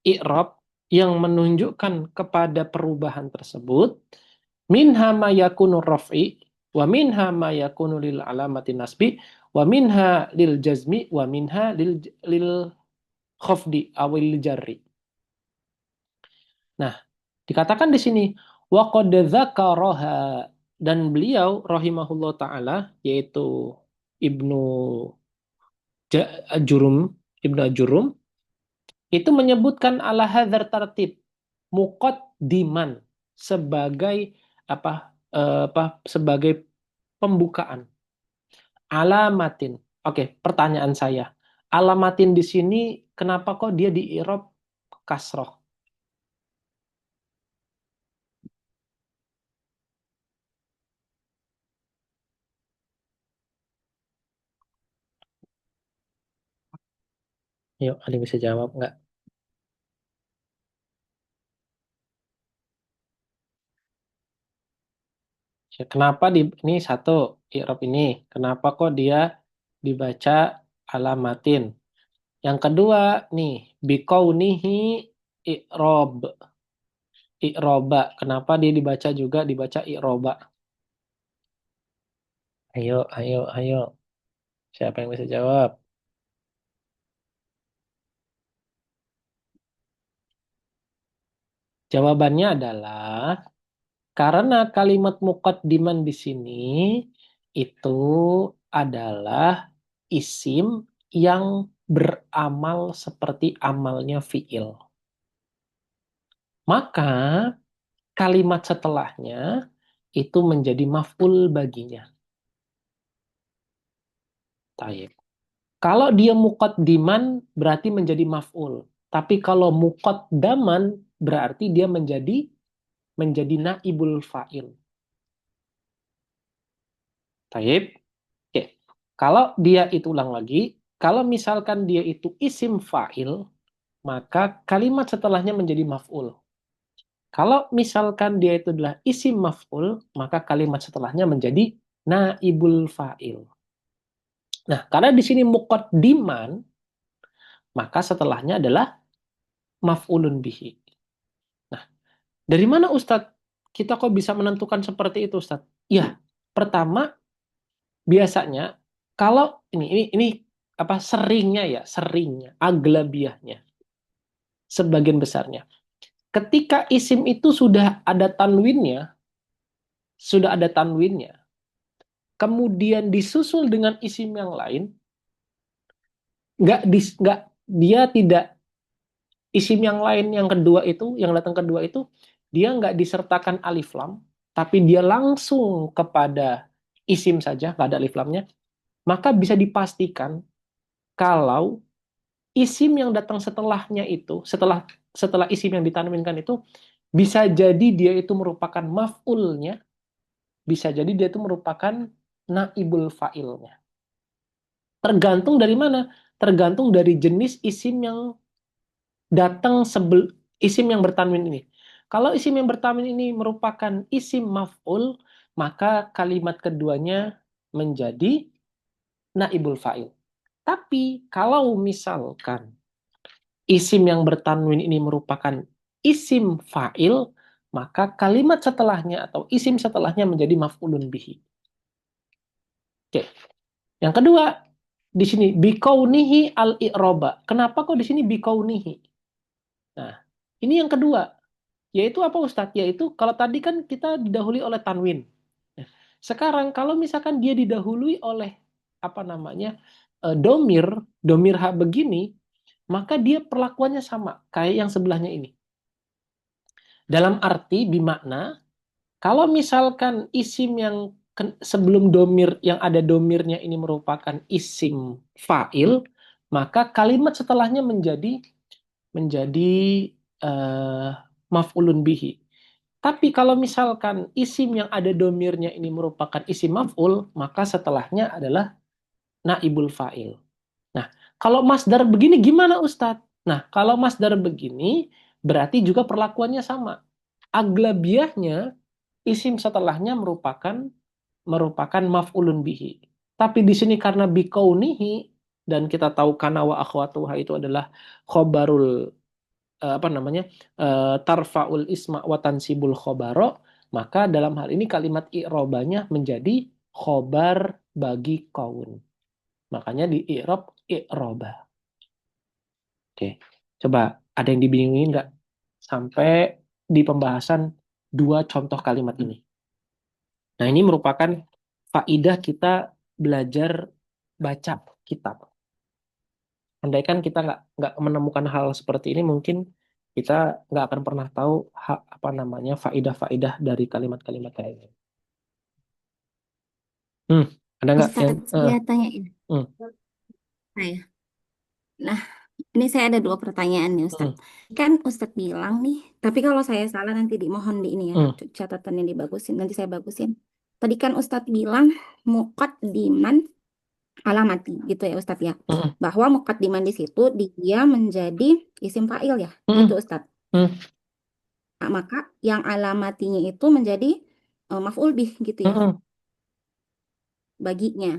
i'rab yang menunjukkan kepada perubahan tersebut, minha ma yakunu raf'i wa minha ma yakunu lil alamati nasbi wa minha lil jazmi wa minha lil khafdi awil jarri. Nah, dikatakan di sini wa qad dzakaraha, dan beliau rahimahullah taala yaitu Ibnu Ajurum, Ibnu Ajurum itu menyebutkan ala hadzal tartib muqaddiman sebagai sebagai pembukaan alamatin. Oke, pertanyaan saya. Alamatin di sini kenapa kok dia di i'rab kasroh? Yuk, ada yang bisa jawab nggak? Ya, kenapa ini satu i'rab ini? Kenapa kok dia dibaca alamatin? Yang kedua nih, biqaunihi i'rab. I'roba. Kenapa dia dibaca i'roba? Ayo, ayo, ayo. Siapa yang bisa jawab? Jawabannya adalah karena kalimat muqaddiman di sini itu adalah isim yang beramal seperti amalnya fiil. Maka kalimat setelahnya itu menjadi maf'ul baginya. Taib. Kalau dia muqaddiman berarti menjadi maf'ul. Tapi kalau muqaddaman berarti dia menjadi naibul fa'il. Taib. Oke. Kalau dia itu ulang lagi, kalau misalkan dia itu isim fa'il, maka kalimat setelahnya menjadi maf'ul. Kalau misalkan dia itu adalah isim maf'ul, maka kalimat setelahnya menjadi naibul fa'il. Nah, karena di sini muqaddiman, maka setelahnya adalah maf'ulun bihi. Nah, dari mana Ustadz kita kok bisa menentukan seperti itu, Ustadz? Ya, pertama biasanya kalau ini apa seringnya, aglabiahnya, sebagian besarnya. Ketika isim itu sudah ada tanwinnya, kemudian disusul dengan isim yang lain, nggak dia tidak isim yang lain yang datang kedua itu dia nggak disertakan alif lam, tapi dia langsung kepada isim saja, nggak ada alif lamnya, maka bisa dipastikan kalau isim yang datang setelahnya itu, setelah isim yang ditanwinkan itu, bisa jadi dia itu merupakan maf'ulnya, bisa jadi dia itu merupakan naibul fa'ilnya. Tergantung dari mana? Tergantung dari jenis isim yang isim yang bertanwin ini. Kalau isim yang bertanwin ini merupakan isim maf'ul, maka kalimat keduanya menjadi naibul fa'il. Tapi kalau misalkan isim yang bertanwin ini merupakan isim fa'il, maka kalimat setelahnya atau isim setelahnya menjadi maf'ulun bihi. Oke. Yang kedua, di sini bikaunihi al-i'roba. Kenapa kok di sini bikaunihi? Nah, ini yang kedua. Yaitu apa Ustadz? Yaitu kalau tadi kan kita didahului oleh tanwin. Nah, sekarang kalau misalkan dia didahului oleh apa namanya domir, domir ha begini, maka dia perlakuannya sama kayak yang sebelahnya ini. Dalam arti bimakna, kalau misalkan isim yang sebelum domir yang ada domirnya ini merupakan isim fa'il, maka kalimat setelahnya menjadi uh, maf'ulun bihi. Tapi kalau misalkan isim yang ada domirnya ini merupakan isim maf'ul, maka setelahnya adalah naibul fa'il. Nah, kalau masdar begini gimana Ustadz? Nah, kalau masdar begini berarti juga perlakuannya sama. Aglabiahnya isim setelahnya merupakan maf'ulun bihi. Tapi di sini karena bikaunihi dan kita tahu kana wa akhwatuha itu adalah khobarul apa namanya tarfaul isma wa tansibul khobaro, maka dalam hal ini kalimat i'robanya menjadi khobar bagi kaun. Makanya di i'rob i'roba. Oke, coba ada yang dibingungin nggak sampai di pembahasan dua contoh kalimat ini? Nah, ini merupakan faidah kita belajar baca kitab. Andaikan kita nggak menemukan hal seperti ini, mungkin kita nggak akan pernah tahu apa namanya faidah-faidah dari kalimat-kalimat kayak ini. Hmm, ada nggak yang? Ustadz, saya tanyain. Hmm, Saya. Nah, ini saya ada dua pertanyaan nih Ustadz. hmm, Kan Ustadz bilang nih, tapi kalau saya salah nanti dimohon di ini ya, hmm, catatannya dibagusin, nanti saya bagusin. Tadi kan Ustadz bilang muqaddiman alamati gitu ya Ustadz ya. hmm, Bahwa muqaddiman di situ dia menjadi isim fa'il ya, hmm, gitu Ustadz. hmm, Nah, maka yang alamatinya itu menjadi maf'ul bih gitu hmm, ya, hmm. baginya.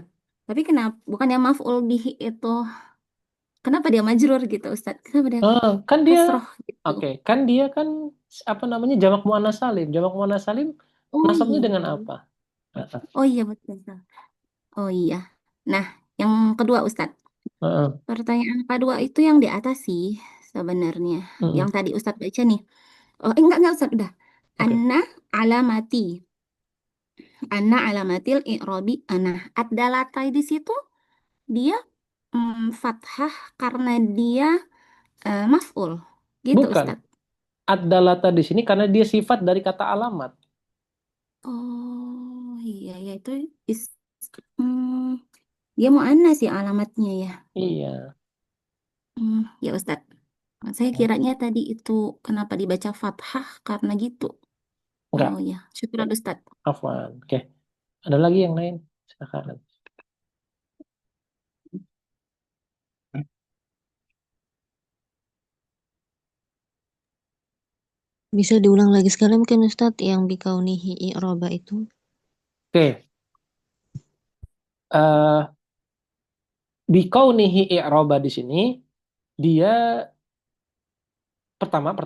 Tapi kenapa bukannya maf'ul bih itu kenapa dia majrur gitu Ustadz? Kenapa dia Kan dia, kasroh gitu? oke, kan dia kan apa namanya jamak muannas salim. Jamak muannas salim Oh nasabnya iya. dengan apa? Heeh, Oh iya betul. Oh iya. Nah, yang kedua Ustadz. heeh, Pertanyaan kedua itu yang di atas sih sebenarnya. heeh. Yang tadi Ustadz baca nih. Oh, enggak Ustadz udah. Oke, Anna alamati. Anna alamatil i'robi anah. Ad-dalatai di situ dia fathah karena dia maf'ul. Gitu bukan. Ustadz. Ad-dalata di sini karena dia sifat dari kata alamat. Oh iya ya itu is, hmm, dia mau aneh sih alamatnya ya. Iya. Ya Ustadz. Saya Ya. kiranya tadi itu kenapa dibaca fathah karena gitu. Oh Enggak. ya, syukur Ustadz. Afwan. Oke. Ada lagi yang lain? Silakan. Bisa diulang lagi sekali mungkin Ustadz yang bikaunihi i'roba itu. Oke. eh bikaunihi i'raba di sini dia pertama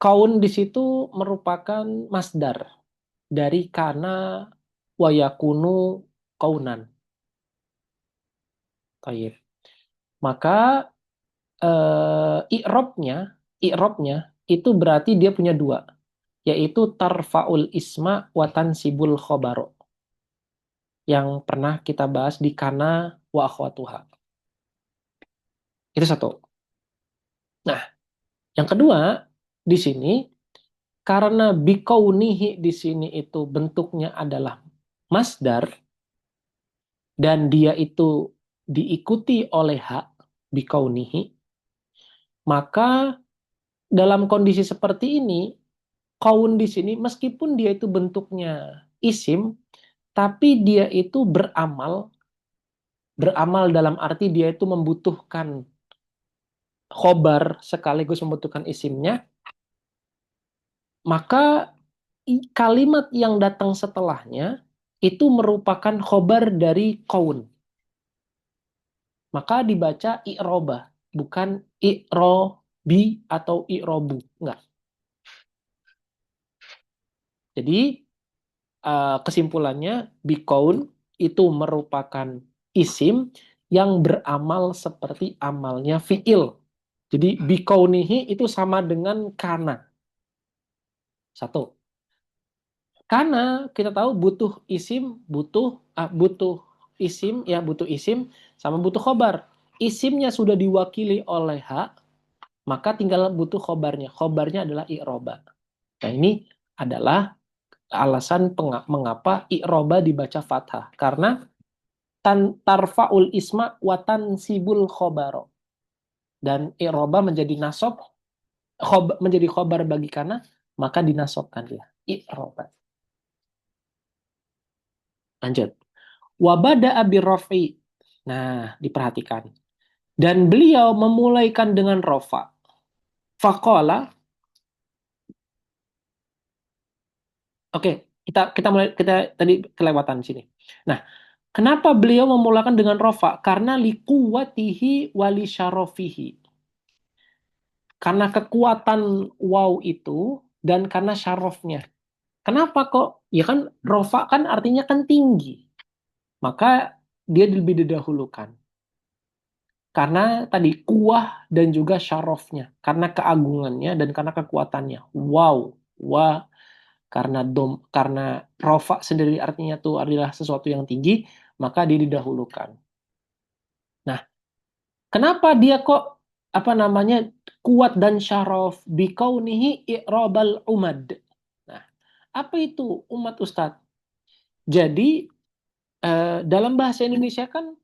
kaun di situ merupakan masdar dari kana wayakunu kaunan. Taib. Maka i'robnya itu berarti dia punya dua, yaitu tarfaul isma wa tansibul khobaro yang pernah kita bahas di kana wa akhwatuha. Itu satu. Nah, yang kedua di sini karena bikaunihi di sini itu bentuknya adalah masdar dan dia itu diikuti oleh hak bikaunihi, maka dalam kondisi seperti ini kaun di sini meskipun dia itu bentuknya isim, tapi dia itu beramal dalam arti dia itu membutuhkan khobar sekaligus membutuhkan isimnya, maka kalimat yang datang setelahnya itu merupakan khobar dari kaun. Maka dibaca i'roba, bukan i'robi atau i'robu. Enggak. Jadi kesimpulannya bikaun itu merupakan isim yang beramal seperti amalnya fiil. Jadi bikaunihi itu sama dengan kana. Satu. Karena kita tahu butuh isim, butuh isim ya, butuh isim sama butuh khobar. Isimnya sudah diwakili oleh hak, maka tinggal butuh khobarnya. Khobarnya adalah i'roba. Nah, ini adalah alasan mengapa i'roba dibaca fathah. Karena tarfaul isma watan sibul khobaro. Dan i'roba menjadi nasab, menjadi khobar bagi kana, maka dinasobkan dia. I'roba. Lanjut. Wabada birraf'i. Nah, diperhatikan. Dan beliau memulaikan dengan rofa. Faqala. Oke, kita tadi kelewatan sini. Nah, kenapa beliau memulakan dengan rofa? Karena liquwatihi wali syarofihi. Karena kekuatan waw itu dan karena syarofnya. Kenapa kok? Ya kan rofa kan artinya kan tinggi. Maka dia lebih didahulukan. Karena tadi kuah dan juga syarofnya. Karena keagungannya dan karena kekuatannya. Wow. Wah. Karena rofa sendiri artinya itu adalah sesuatu yang tinggi, maka dia didahulukan. Nah, kenapa dia kok kuat dan syaraf bikaunihi i'rabal umad. Nah, apa itu umat Ustadz? Jadi dalam bahasa Indonesia kan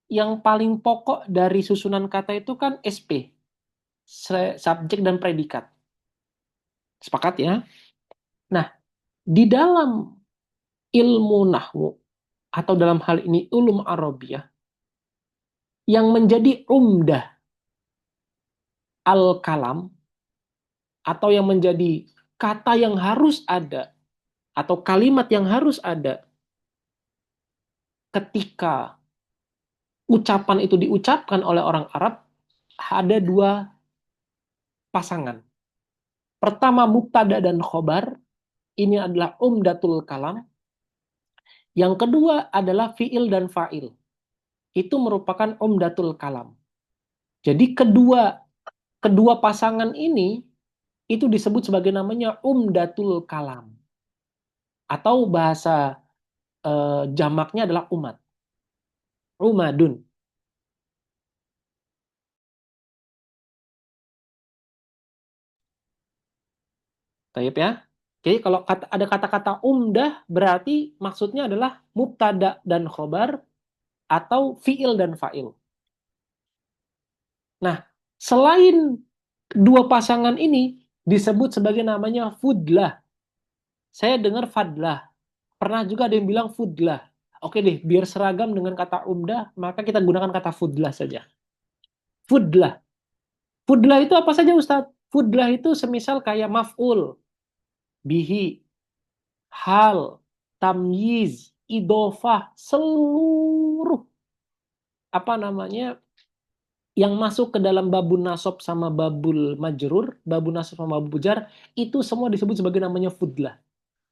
yang paling pokok dari susunan kata itu kan SP, subjek dan predikat. Sepakat ya? Nah, di dalam ilmu nahwu atau dalam hal ini ulum Arabiyah yang menjadi umdah al-kalam atau yang menjadi kata yang harus ada atau kalimat yang harus ada ketika ucapan itu diucapkan oleh orang Arab, ada dua pasangan. Pertama mubtada dan khobar, ini adalah umdatul kalam. Yang kedua adalah fiil dan fa'il. Itu merupakan umdatul kalam. Jadi kedua pasangan ini itu disebut sebagai namanya umdatul kalam. Atau bahasa jamaknya adalah umat. Umadun. Taib ya. Jadi kalau ada kata-kata umdah berarti maksudnya adalah mubtada dan khobar atau fiil dan fa'il. Nah, selain dua pasangan ini disebut sebagai namanya fudlah. Saya dengar fadlah. Pernah juga ada yang bilang fudlah. Oke deh, biar seragam dengan kata umdah, maka kita gunakan kata fudlah saja. Fudlah. Fudlah itu apa saja Ustadz? Fudlah itu semisal kayak maf'ul, bihi, hal, tamyiz, idhofah seluruh apa namanya yang masuk ke dalam babun nasab sama babul majrur, babun nasab sama babul jar, itu semua disebut sebagai namanya fudlah.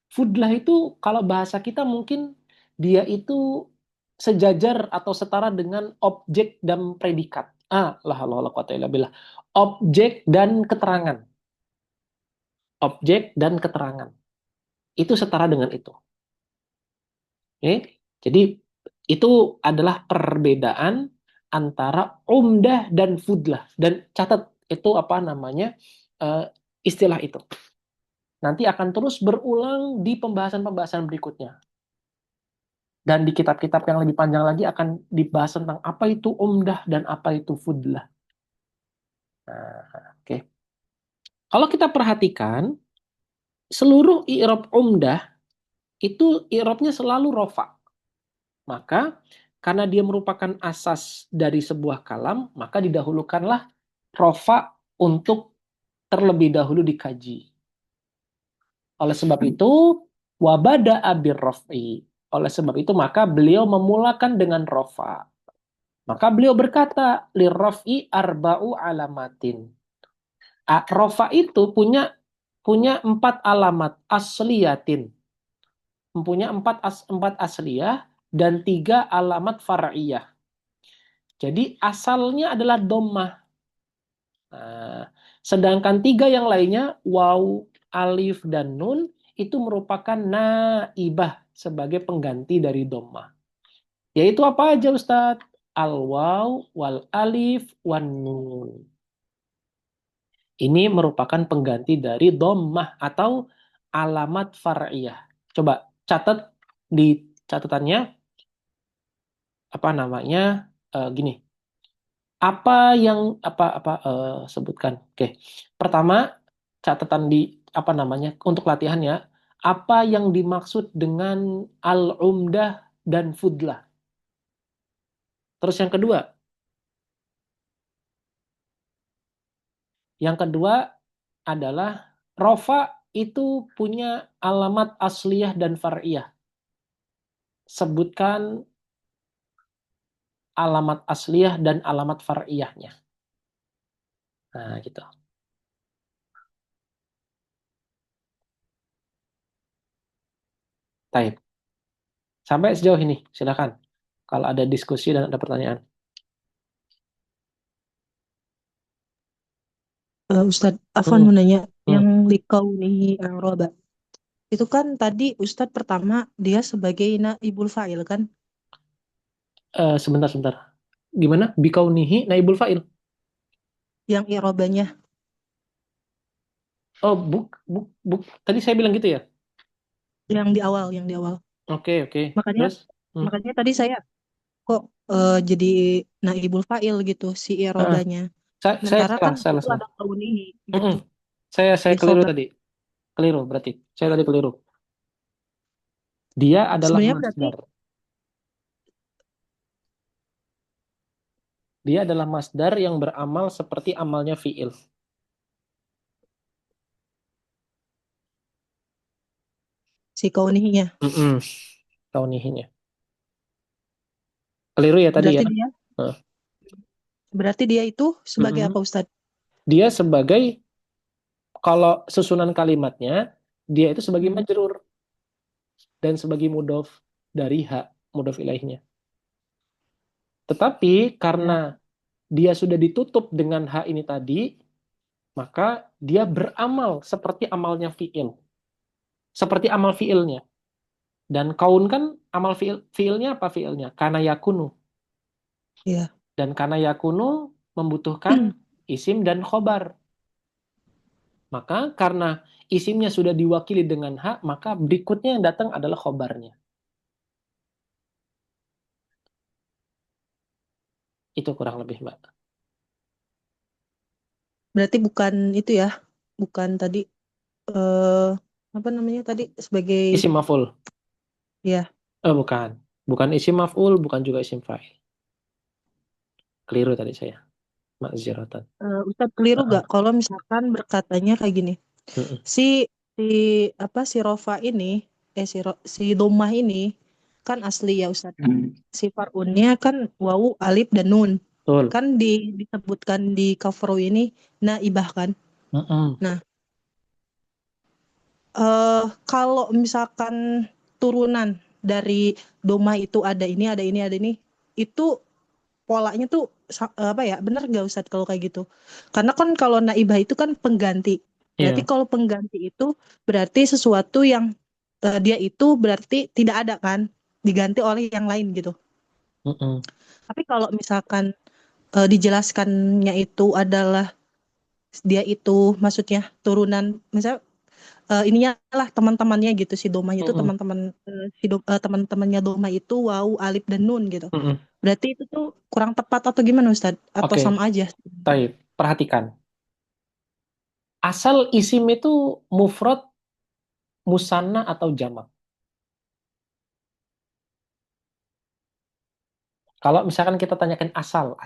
Fudlah itu kalau bahasa kita mungkin dia itu sejajar atau setara dengan objek dan predikat. Objek dan keterangan. Objek dan keterangan. Itu setara dengan itu. Oke? Jadi itu adalah perbedaan antara umdah dan fudlah. Dan catat itu apa namanya istilah itu. Nanti akan terus berulang di pembahasan-pembahasan berikutnya. Dan di kitab-kitab yang lebih panjang lagi akan dibahas tentang apa itu umdah dan apa itu fudlah. Nah, oke. Kalau kita perhatikan, seluruh i'rab umdah itu i'rabnya selalu rofa. Maka karena dia merupakan asas dari sebuah kalam, maka didahulukanlah rofa untuk terlebih dahulu dikaji. Oleh sebab itu, wabada abir rofi. Oleh sebab itu, maka beliau memulakan dengan rofa. Maka beliau berkata, lirraf'i arba'u alamatin. Rofa itu punya 4 alamat asliyatin. Mempunyai 4 asliyah dan 3 alamat far'iyah. Jadi asalnya adalah dhammah. Nah, sedangkan 3 yang lainnya, waw, alif, dan nun, itu merupakan naibah sebagai pengganti dari dhammah. Yaitu apa aja Ustadz? Al-waw, wal alif, wan nun. Ini merupakan pengganti dari dhammah atau alamat far'iyah. Coba catat di catatannya apa namanya gini. Apa yang sebutkan? Oke. Pertama, catatan di apa namanya untuk latihan ya. Apa yang dimaksud dengan al-umdah dan fudlah? Terus yang kedua, adalah rofa itu punya alamat asliyah dan far'iyah. Sebutkan alamat asliyah dan alamat far'iyahnya. Nah, gitu. Taib. Sampai sejauh ini, silakan. Kalau ada diskusi dan ada pertanyaan. Ustadz, Afwan mau nanya, Hmm. yang likaunihi i'raba. Itu kan tadi Ustadz pertama dia sebagai naibul fa'il kan? Sebentar. Gimana? Bikaunihi naibul fa'il. Yang i'rabanya. Oh, tadi saya bilang gitu ya? Yang di awal. Oke. Makanya Terus? makanya tadi saya kok jadi naibul fa'il gitu si i'rabanya. Sementara kan Salah. itu ada kaunihi gitu. Saya keliru Dikhobar. tadi. Keliru berarti. Saya tadi keliru. Dia adalah Sebenarnya berarti masdar. Dia adalah masdar yang beramal seperti amalnya fi'il. si kaunihinya. Kaunihinya. Keliru ya tadi Berarti ya? berarti dia itu sebagai apa Ustadz? Dia sebagai, kalau susunan kalimatnya, dia itu sebagai majrur. Dan sebagai mudhof dari hak, mudhof ilaihnya. Tetapi karena dia sudah ditutup dengan hak ini tadi, maka dia beramal seperti amalnya fi'il. Seperti amal fi'ilnya. Dan kaun kan amal fi'ilnya apa fi'ilnya? Kana yakunu. Iya. Dan kana yakunu membutuhkan isim dan khobar. Maka karena isimnya sudah diwakili dengan hak, maka berikutnya yang datang adalah khobarnya. Itu kurang lebih, Mbak. Berarti bukan itu ya, bukan tadi apa namanya tadi sebagai Isim maf'ul. ya. Bukan. Bukan isim maf'ul, bukan juga isim fa'il. Keliru tadi saya. Ma'ziratan. Ustadz keliru gak kalau misalkan berkatanya kayak gini. Si rofa ini si dhammah ini kan asli ya Ustadz. Si far'unnya kan wawu, alif, dan nun. Betul. Kan disebutkan di kafro ini naibah kan. Nah, kalau misalkan turunan dari doma itu ada ini, itu polanya tuh apa ya? Bener nggak Ustadz kalau kayak gitu? Karena kan kalau naibah itu kan pengganti. Berarti Iya. kalau pengganti itu berarti sesuatu yang dia itu berarti tidak ada kan, diganti oleh yang lain gitu. Tapi kalau misalkan dijelaskannya itu adalah dia itu maksudnya turunan, misal ininya lah teman-temannya gitu, si domanya itu teman-temannya doma itu wawu, alif, dan nun gitu. Berarti itu tuh kurang tepat atau gimana Ustadz? Atau Oke, sama aja? baik. Perhatikan. Asal isim itu mufrad, musanna, atau jamak. Kalau misalkan kita tanyakan asal.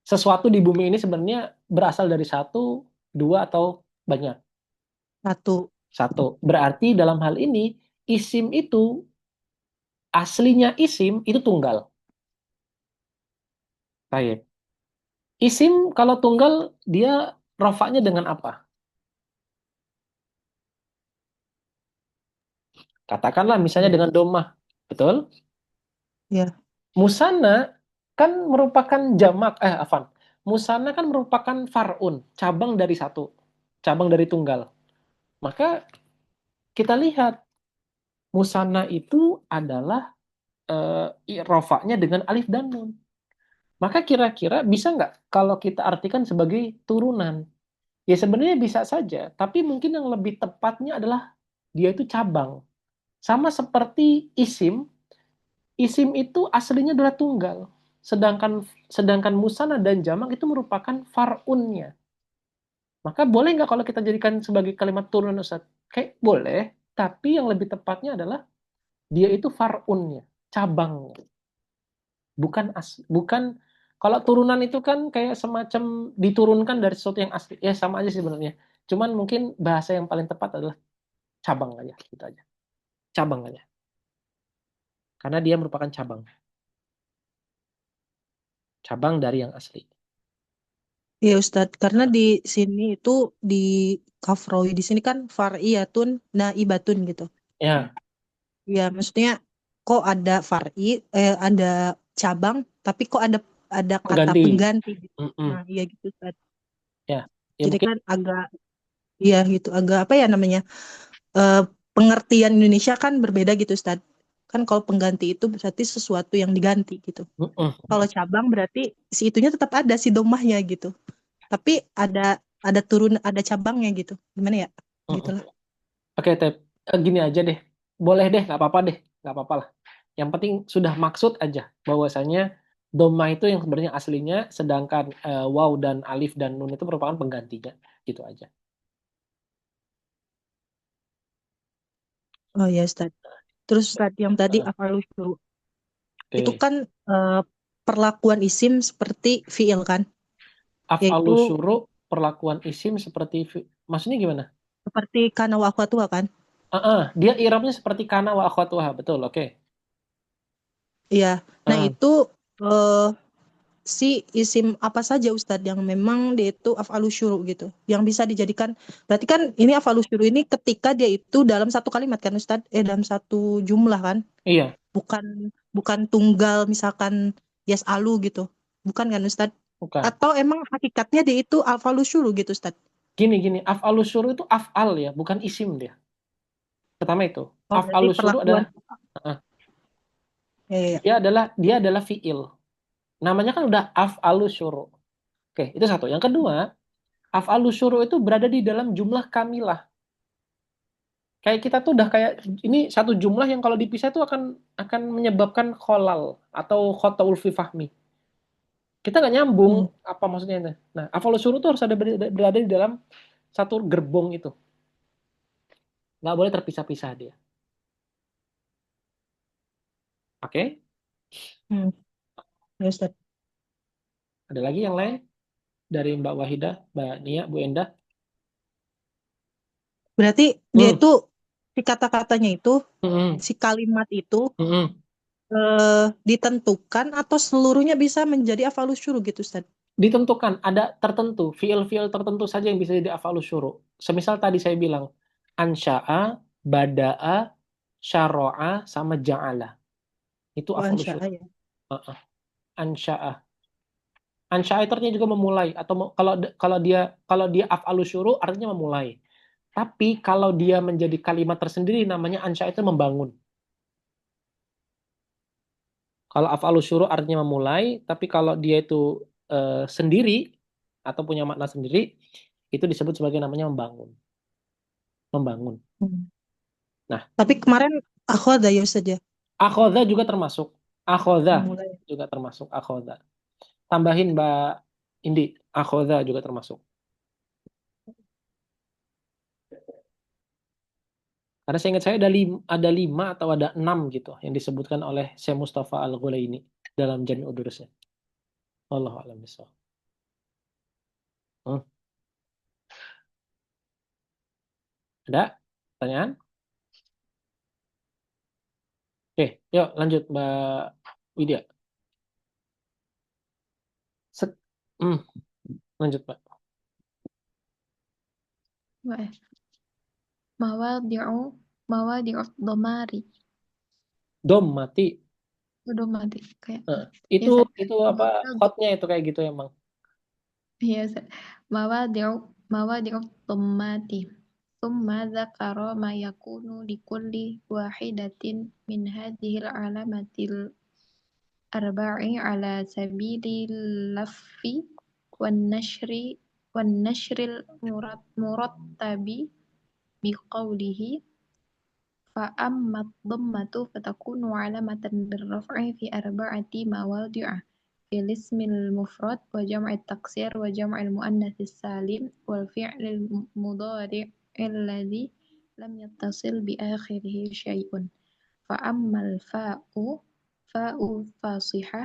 Sesuatu di bumi ini sebenarnya berasal dari satu, dua, atau banyak? Satu. Satu. Berarti dalam hal ini, isim itu, aslinya isim itu tunggal. Baik. Isim kalau tunggal, dia rofaknya dengan apa? Katakanlah misalnya dengan domah. Betul? Ya. Musanna kan merupakan jamak, Musanna kan merupakan far'un, cabang dari satu, cabang dari tunggal. Maka kita lihat musanna itu adalah rofaknya dengan alif dan nun. Maka kira-kira bisa nggak kalau kita artikan sebagai turunan? Ya sebenarnya bisa saja, tapi mungkin yang lebih tepatnya adalah dia itu cabang. Sama seperti isim, isim itu aslinya adalah tunggal. Sedangkan musanna dan jamak itu merupakan far'unnya. Maka boleh nggak kalau kita jadikan sebagai kalimat turunan Ustaz? Kayak boleh, tapi yang lebih tepatnya adalah dia itu far'unnya, cabangnya. Bukan kalau turunan itu kan kayak semacam diturunkan dari sesuatu yang asli. Ya sama aja sih sebenarnya. Cuman mungkin bahasa yang paling tepat adalah cabang aja, gitu aja. Cabang aja. Karena dia merupakan cabang. Cabang dari yang asli. Iya Ustadz, karena di sini itu di kafrowi di sini kan far'iyatun naibatun gitu. Ya. Ya, maksudnya kok ada ada cabang, tapi kok ada kata Pengganti. pengganti gitu. Nah, iya gitu Ustadz. Ya. Ya Jadi mungkin kan iya gitu, agak apa ya namanya? eh, Pengertian Indonesia kan berbeda gitu Ustadz. Kan kalau pengganti itu berarti sesuatu yang diganti gitu. Kalau cabang berarti si itunya tetap ada si domahnya gitu. Tapi ada cabangnya gitu. Gimana ya? Gitu lah. Oke, Tep. Gini aja deh. Boleh deh, nggak apa-apa deh. Nggak apa-apa lah. Yang penting sudah maksud aja bahwasanya doma itu yang sebenarnya aslinya, sedangkan waw dan alif dan nun itu merupakan penggantinya. Gitu aja. Oh ya Ustadz. Terus Ustadz yang tadi Uh, afalus syuru. Itu Oke. kan perlakuan isim seperti fiil kan? Yaitu Af'alus syuru' perlakuan isim seperti maksudnya gimana? seperti kana wa akhwatuha kan? Dia i'rabnya seperti kana wa akhwatuha, betul. Oke. Iya. Nah, Uh, itu si isim apa saja Ustadz yang memang dia itu af'alus syuru gitu. Yang bisa dijadikan, berarti kan ini af'alus syuru ini ketika dia itu dalam satu kalimat kan Ustadz? Dalam satu jumlah kan? iya, Bukan bukan tunggal misalkan yas'alu gitu. Bukan kan Ustadz? bukan. Atau emang hakikatnya dia itu af'alus syuru gitu Ustadz? Gini, af'alus syuru' itu af'al ya, bukan isim dia. Pertama itu. Oh, berarti Af'alus syuru' perlakuan. adalah uh, Ya, ya, ya. dia adalah fiil. Namanya kan udah af'alus syuru'. Oke, itu satu. Yang kedua, af'alus syuru' itu berada di dalam jumlah kamilah. Kayak kita tuh udah kayak ini satu jumlah yang kalau dipisah itu akan menyebabkan kholal atau khotaul fi fahmi. Kita nggak nyambung apa maksudnya itu. Nah, af'alus syuru' itu harus berada di dalam satu gerbong itu. Nggak boleh terpisah-pisah dia. Oke? Ya, Ustadz. Ada lagi yang lain? Dari Mbak Wahidah, Mbak Nia, Bu Endah? Berarti dia itu si kata-katanya itu, Mm-mm. si kalimat itu Mm-mm. ditentukan atau seluruhnya bisa menjadi afalus syuru gitu, Ustaz? Ditentukan, ada tertentu, fiil-fiil tertentu saja yang bisa jadi af'alus syuru. Semisal tadi saya bilang, ansya'a, bada'a, syara'a, sama ja'ala. Itu Oh, af'alus ansya'a syuru. ya. Uh-uh. Ansya'a. Ansya'a itu artinya juga memulai, atau kalau dia af'alus syuru artinya memulai. Tapi kalau dia menjadi kalimat tersendiri namanya ansya'a itu membangun. Kalau af'alus syuru artinya memulai, tapi kalau dia itu sendiri atau punya makna sendiri, itu disebut sebagai namanya membangun. Membangun. Hmm. Nah, Tapi kemarin akhoda ya Ustaz ya, akhoda juga termasuk. Akhoda memulai. juga termasuk. Akhoda. Tambahin Mbak Indi, akhoda juga termasuk. Karena saya ingat saya ada lima atau ada 6 gitu yang disebutkan oleh Syekh Mustafa Al-Ghulaini dalam Jami'ud Durusnya. Wallahu a'lam bishawab. Hmm. Ada pertanyaan? Oke, yuk lanjut Mbak Widya. Set. Hmm, lanjut Mbak. Mawadi'u mawadi'u dhamari. Dom mati. Dhamari kayak Nah, ya itu Ustaz. itu apa hotnya itu kayak gitu emang. Iya Ustaz. Mawadi'u dhammati. Tsumma dzakara ma yakunu likulli wahidatin min hadhil alamatil arba'i ala sabilil laffi wan nashril murattabi biqaulihi فأما الضمة فتكون علامة للرفع في أربعة مواضع في الاسم المفرد وجمع التكسير وجمع المؤنث السالم والفعل المضارع الذي لم يتصل بآخره شيء فأما الفاء فاء فاصحة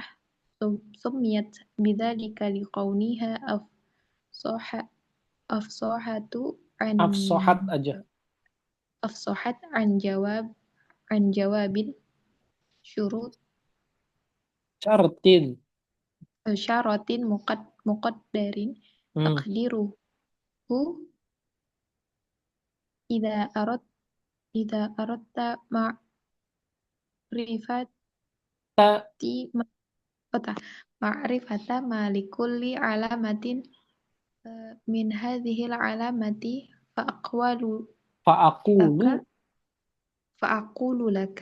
سميت بذلك لكونها أفصحة Afsohat aja. أفصحت عن جواب شروط Syartin. شرط مقدر Hmm. تقديره إذا أردت معرفة Ta معرفة ما لكل علامة من هذه العلامة fa'akulu فأقول لك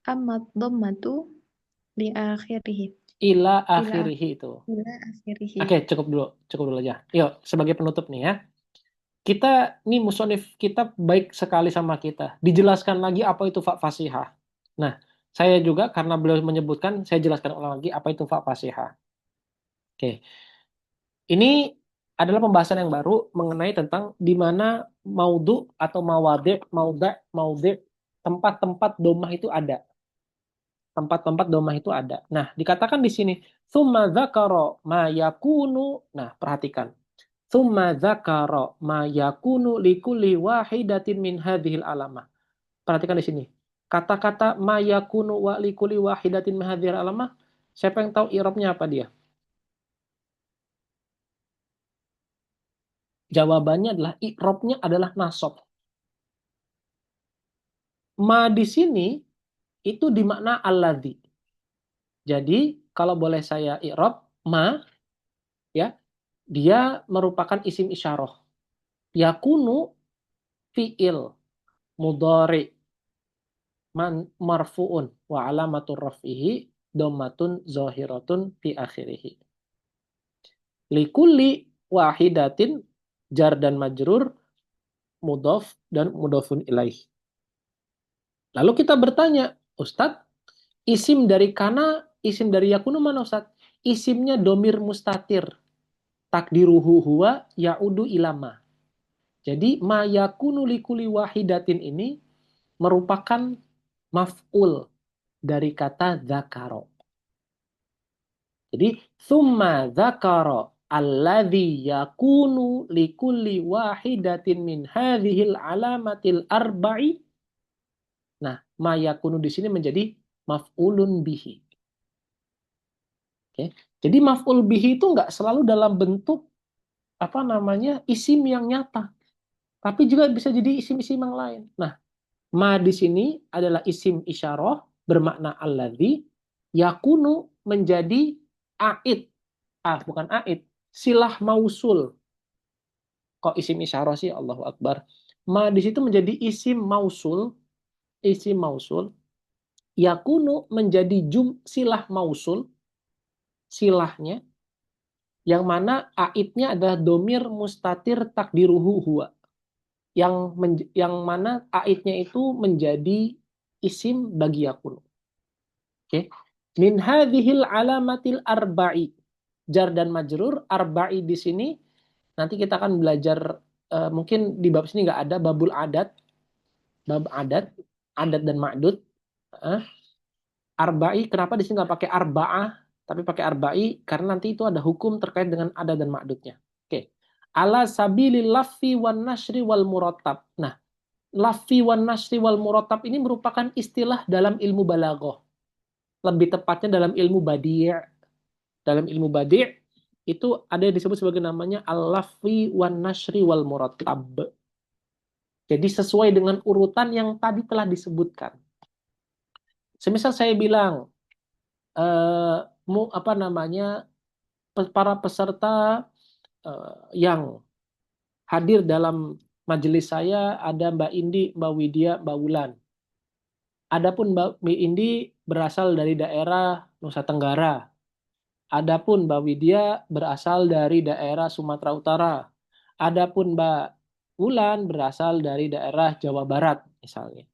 أما الضمة لآخره ila إلى akhirihi itu. إلى آخره Oke, cukup dulu aja. Yuk, sebagai penutup nih ya. Kita nih musonif kita baik sekali sama kita. Dijelaskan lagi apa itu fa fasihah. Nah, saya juga karena beliau menyebutkan, saya jelaskan ulang lagi apa itu fa fasihah. Oke. Ini adalah pembahasan yang baru mengenai tentang di mana maudhu atau maudhi, tempat-tempat domah itu ada. Tempat-tempat domah itu ada. Nah, dikatakan di sini, tsumma dzakara ma yakunu. Nah, perhatikan. Tsumma dzakara ma yakunu likulli wahidatin min hadhil alamah. Perhatikan di sini. Kata-kata ma yakunu wa likulli wahidatin min hadhil alamah. Siapa yang tahu i'rabnya apa dia? Jawabannya adalah i'rabnya adalah nasab. Ma di sini itu dimakna alladzi. Jadi, kalau boleh saya i'rab, ma ya, dia merupakan isim isyarah. Yakunu fi'il mudhari marfu'un wa alamatur raf'ihi dhammatun zahiratun fi akhirih. Likulli wahidatin jar dan majrur mudhaf dan mudhafun ilaih. Lalu kita bertanya, Ustadz, isim dari kana, isim dari yakunu mana Ustadz? Isimnya domir mustatir. Takdiruhu huwa ya'udu ilama. Jadi ma yakunu likuli wahidatin ini merupakan maf'ul dari kata zakaro. Jadi summa zakaro alladzi yakunu likulli wahidatin min hadhil alamatil arba'i. Nah, ma yakunu di sini menjadi maf'ulun bihi. Oke. Jadi maf'ul bihi itu nggak selalu dalam bentuk isim yang nyata, tapi juga bisa jadi isim-isim yang lain. Nah, ma di sini adalah isim isyarah bermakna alladzi, yakunu menjadi aid. Bukan aid, silah mausul. Kok isim isyarah sih? Allahu Akbar. Ma di situ menjadi isim mausul, yakunu menjadi silah mausul, silahnya, yang mana aidnya adalah domir mustatir takdiruhu huwa. Yang mana aidnya itu menjadi isim bagi yakunu. Oke. Min hadhil alamatil arba'i. Jar dan majrur, arba'i di sini nanti kita akan belajar, mungkin di bab sini nggak ada babul adat, bab adat dan ma'dud. Arba'i, kenapa di sini nggak pakai arba'ah, tapi pakai arba'i? Karena nanti itu ada hukum terkait dengan adat dan ma'dudnya. Oke. Ala sabilil laffi wan nashri wal murattab. Nah, laffi wan nashri wal murattab ini merupakan istilah dalam ilmu balaghah. Lebih tepatnya dalam ilmu badi'. Dalam ilmu badi' itu ada yang disebut sebagai namanya al-laffi wan nashri wal murattab. Jadi sesuai dengan urutan yang tadi telah disebutkan. Semisal saya bilang para peserta yang hadir dalam majelis saya ada Mbak Indi, Mbak Widya, Mbak Wulan. Adapun Mbak Indi berasal dari daerah Nusa Tenggara. Adapun Mbak Widya berasal dari daerah Sumatera Utara. Adapun Mbak Wulan berasal dari daerah Jawa Barat misalnya.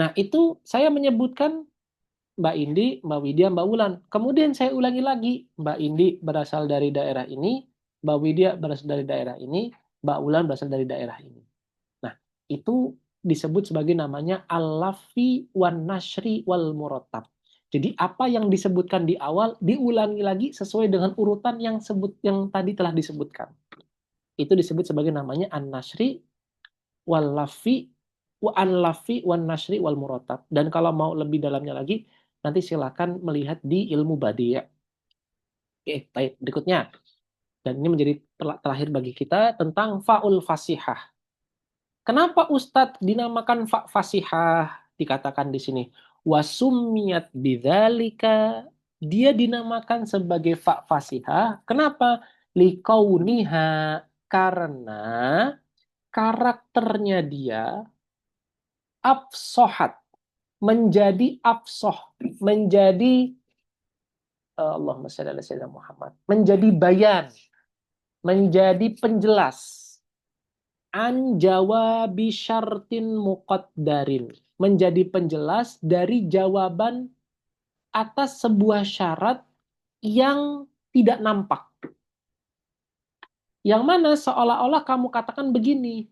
Nah, itu saya menyebutkan Mbak Indi, Mbak Widya, Mbak Wulan. Kemudian saya ulangi lagi, Mbak Indi berasal dari daerah ini, Mbak Widya berasal dari daerah ini, Mbak Wulan berasal dari daerah ini. Nah, itu disebut sebagai namanya al-laffi wan nashri wal murattab. Jadi apa yang disebutkan di awal diulangi lagi sesuai dengan urutan yang tadi telah disebutkan. Itu disebut sebagai namanya an-nashri wal laffi wan nashri wal murattab. Dan kalau mau lebih dalamnya lagi, nanti silakan melihat di ilmu badi' ya. Oke, baik, berikutnya. Dan ini menjadi terakhir bagi kita tentang fa'ul fasihah. Kenapa Ustadz dinamakan fa' fasihah? Dikatakan di sini. Wasummiyat bidzalika. Dia dinamakan sebagai fa' fasihah. Kenapa? Liqauniha. Karena karakternya dia afsohat. Menjadi afsoh. Menjadi Allahumma shalli ala sayyidina Muhammad. Menjadi bayan. Menjadi penjelas. An jawabi syartin muqaddarin. Menjadi penjelas dari jawaban atas sebuah syarat yang tidak nampak. Yang mana seolah-olah kamu katakan begini.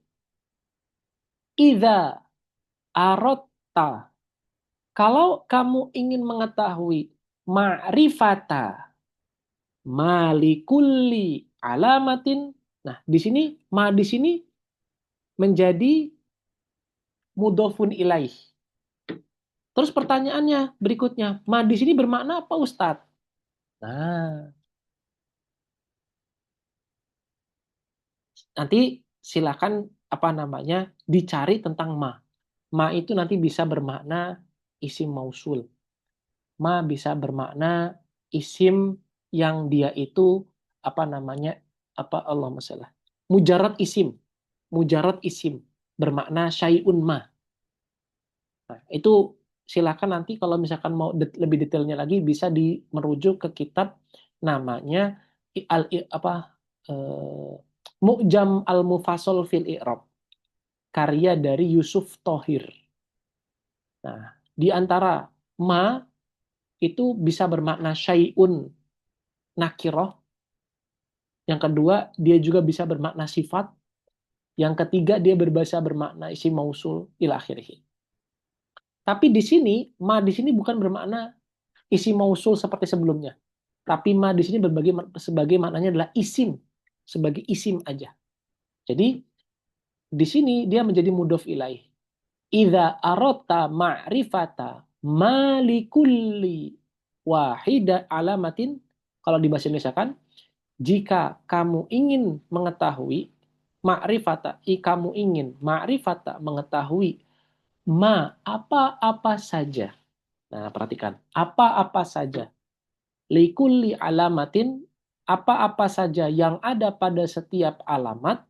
Idza aradta. Kalau kamu ingin mengetahui ma'rifata malikulli alamatin. Nah, di sini menjadi mudhofun ilaih. Terus pertanyaannya berikutnya, ma di sini bermakna apa Ustadz? Nah, nanti silakan dicari tentang ma. Ma itu nanti bisa bermakna isim mausul. Ma bisa bermakna isim yang dia itu Allahumma shalli. Mujarrad isim bermakna syai'un ma. Nah, itu silakan nanti kalau misalkan mau lebih detailnya lagi bisa merujuk ke kitab namanya Mu'jam al-Mufassal fil I'rab. Karya dari Yusuf Thohir. Nah, di antara ma itu bisa bermakna syai'un nakiroh. Yang kedua, dia juga bisa bermakna sifat. Yang ketiga, dia bisa bermakna isim mausul ila akhirih. Tapi di sini, ma di sini bukan bermakna isim mausul seperti sebelumnya. Tapi ma di sini sebagai maknanya adalah isim, sebagai isim aja. Jadi di sini dia menjadi mudhof ilaih. Idza aradta ma'rifata malikulli wahida alamatin, kalau di bahasa Indonesia kan, jika kamu ingin mengetahui kamu ingin ma'rifata mengetahui apa-apa saja. Nah, perhatikan, apa-apa saja. Likulli alamatin, apa-apa saja yang ada pada setiap alamat,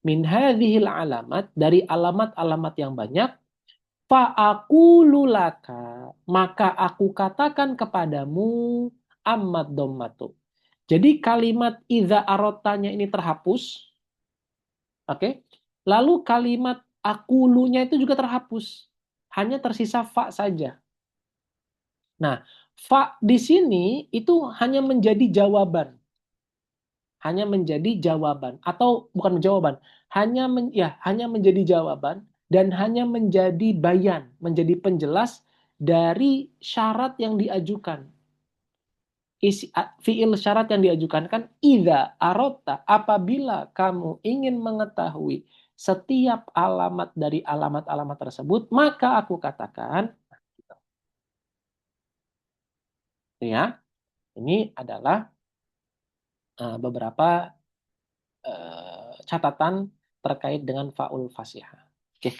min hadhil alamat, dari alamat-alamat yang banyak, fa'aqulu laka, maka aku katakan kepadamu, ammad dhammatu. Jadi kalimat idza arotanya ini terhapus, oke? Lalu kalimat akulunya itu juga terhapus, hanya tersisa fa saja. Nah, fa di sini itu hanya menjadi jawaban. Hanya menjadi jawaban atau bukan jawaban, hanya menjadi jawaban dan hanya menjadi bayan, menjadi penjelas dari syarat yang diajukan. Fiil syarat yang diajukan kan idza arota, apabila kamu ingin mengetahui setiap alamat dari alamat-alamat tersebut, maka aku katakan, ya, ini adalah beberapa catatan terkait dengan faul fasihah. Oke.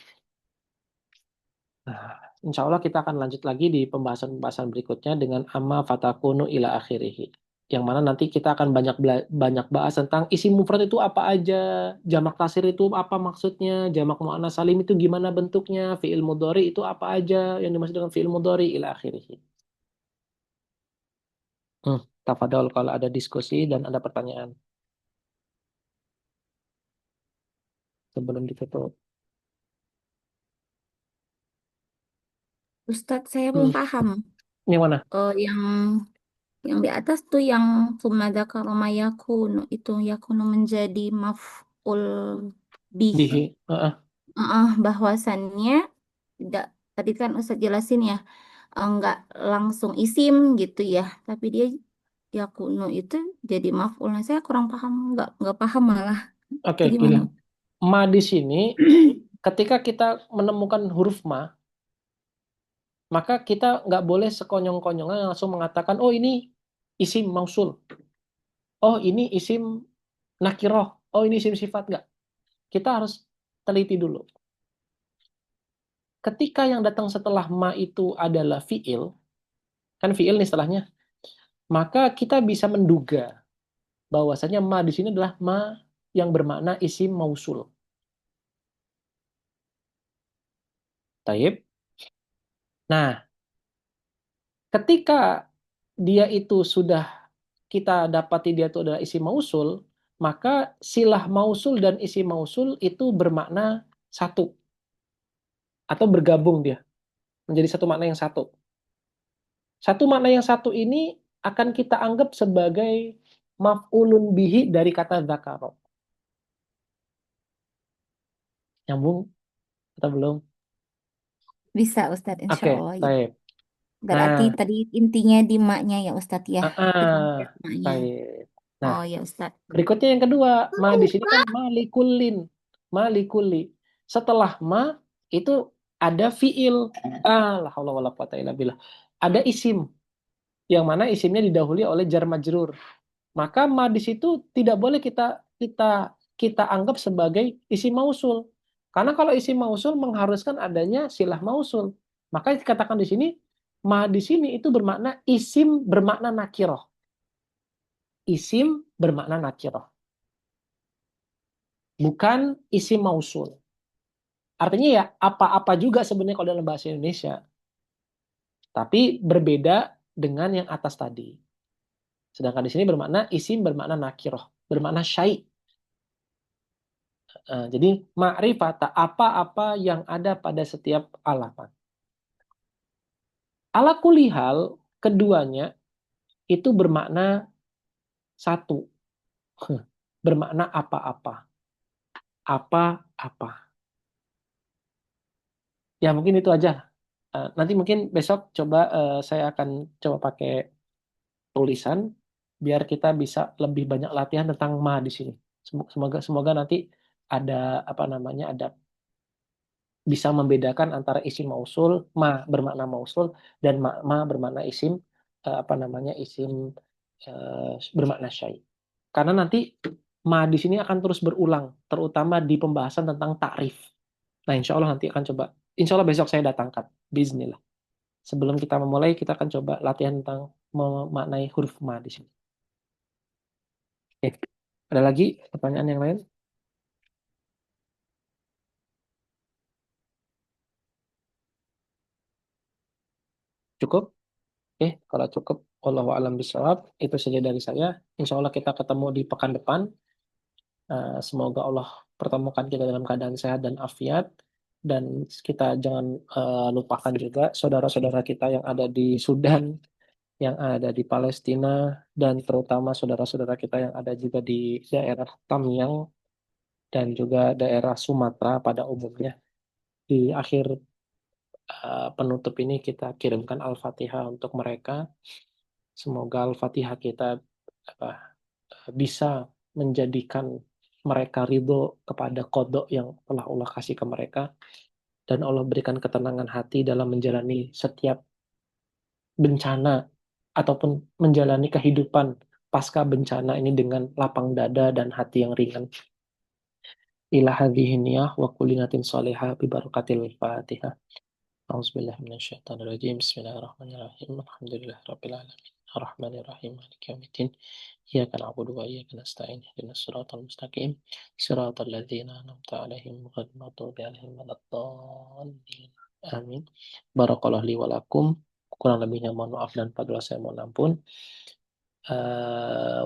Nah, insya Allah kita akan lanjut lagi di pembahasan-pembahasan berikutnya dengan amma fatakunu ila akhirih. Yang mana nanti kita akan banyak bahas tentang isim mufrad itu apa aja, jamak tasir itu apa maksudnya, jamak muannas salim itu gimana bentuknya, fiil mudhari itu apa aja yang dimaksud dengan fiil mudhari ila akhirih. Tafadhol kalau ada diskusi dan ada pertanyaan sebelum ditutup. Ustadz, saya belum paham. Yang mana? Yang di atas tuh yang summa dzakara ma yakunu, itu yakunu menjadi maf'ul bih. Bihi. Bahwasannya tidak, tadi kan Ustadz jelasin ya, enggak langsung isim gitu ya, tapi dia yakunu itu jadi maf'ul. Nah, saya kurang paham, enggak paham malah. Oke, Itu gimana? gini. Ma di sini ketika kita menemukan huruf ma, maka kita nggak boleh sekonyong-konyongnya langsung mengatakan, oh ini isim mausul, oh ini isim nakiroh, oh ini isim sifat. Nggak. Kita harus teliti dulu. Ketika yang datang setelah ma itu adalah fiil, kan fiil nih setelahnya, maka kita bisa menduga bahwasanya ma di sini adalah ma yang bermakna isim mausul. Taib. Nah, ketika dia itu sudah kita dapati dia itu adalah isim mausul, maka silah mausul dan isim mausul itu bermakna satu atau bergabung dia menjadi satu makna yang satu. Satu makna yang satu ini akan kita anggap sebagai maf'ulun bihi dari kata dzakara. Nyambung atau belum? Bisa Ustadz, insya Oke, Allah ya. baik. Berarti Nah, tadi intinya di maknya ya Ustadz ya, di konteks maknya. baik. Nah, Oh ya Ustadz. berikutnya yang kedua, ma di sini kan malikulin, malikuli. Setelah ma itu ada fiil. La haula wala quwata illa billah. Ada isim yang mana isimnya didahului oleh jar majrur. Maka ma di situ tidak boleh kita kita kita anggap sebagai isim mausul. Karena kalau isim mausul mengharuskan adanya silah mausul. Maka dikatakan di sini ma di sini itu bermakna isim bermakna nakiroh. Isim bermakna nakiroh. Bukan isim mausul. Artinya ya apa-apa juga sebenarnya kalau dalam bahasa Indonesia. Tapi berbeda dengan yang atas tadi. Sedangkan di sini bermakna isim bermakna nakiroh, bermakna syai'. Jadi ma'rifata apa-apa yang ada pada setiap alamat. Ala kulihal keduanya itu bermakna satu. Bermakna apa-apa. Apa-apa. Ya mungkin itu aja. Nanti mungkin besok coba saya akan coba pakai tulisan biar kita bisa lebih banyak latihan tentang ma di sini. Semoga nanti ada bisa membedakan antara isim mausul, ma bermakna mausul, dan ma bermakna isim isim bermakna syai. Karena nanti ma di sini akan terus berulang, terutama di pembahasan tentang takrif. Nah, insya Allah nanti akan coba. Insya Allah besok saya datangkan. Bismillah. Sebelum kita memulai, kita akan coba latihan tentang memaknai huruf ma di sini. Oke. Ada lagi pertanyaan yang lain? Cukup? Oke, kalau cukup, wallahu a'lam bishawab. Itu saja dari saya. Insya Allah kita ketemu di pekan depan. Semoga Allah pertemukan kita dalam keadaan sehat dan afiat. Dan kita jangan lupakan juga saudara-saudara kita yang ada di Sudan, yang ada di Palestina, dan terutama saudara-saudara kita yang ada juga di daerah Tamyang dan juga daerah Sumatera pada umumnya. Di akhir penutup ini kita kirimkan Al-Fatihah untuk mereka. Semoga Al-Fatihah kita bisa menjadikan mereka ridho kepada kodok yang telah Allah kasih ke mereka. Dan Allah berikan ketenangan hati dalam menjalani setiap bencana ataupun menjalani kehidupan pasca bencana ini dengan lapang dada dan hati yang ringan. Ila hadhihi niyah wa kullinatin salihah bi barakatil Fatihah. A'udzubillahi minasyaitonir rajim. Bismillahirrahmanirrahim. Alhamdulillahirabbil alamin. Arrahmanirrahim. Maliki yaumiddin. Iyyaka na'budu wa iyyaka nasta'in. Ihdinas siratal mustaqim. Siratal ladzina an'amta 'alaihim ghairil maghdubi 'alaihim waladdallin. Amin. Barakallahu li wa lakum. Kurang lebihnya mohon maaf dan padahal saya mohon ampun.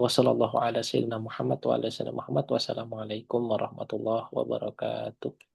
Wassallallahu ala sayyidina Muhammad wa ala sayyidina Muhammad. Wassalamualaikum warahmatullahi wabarakatuh.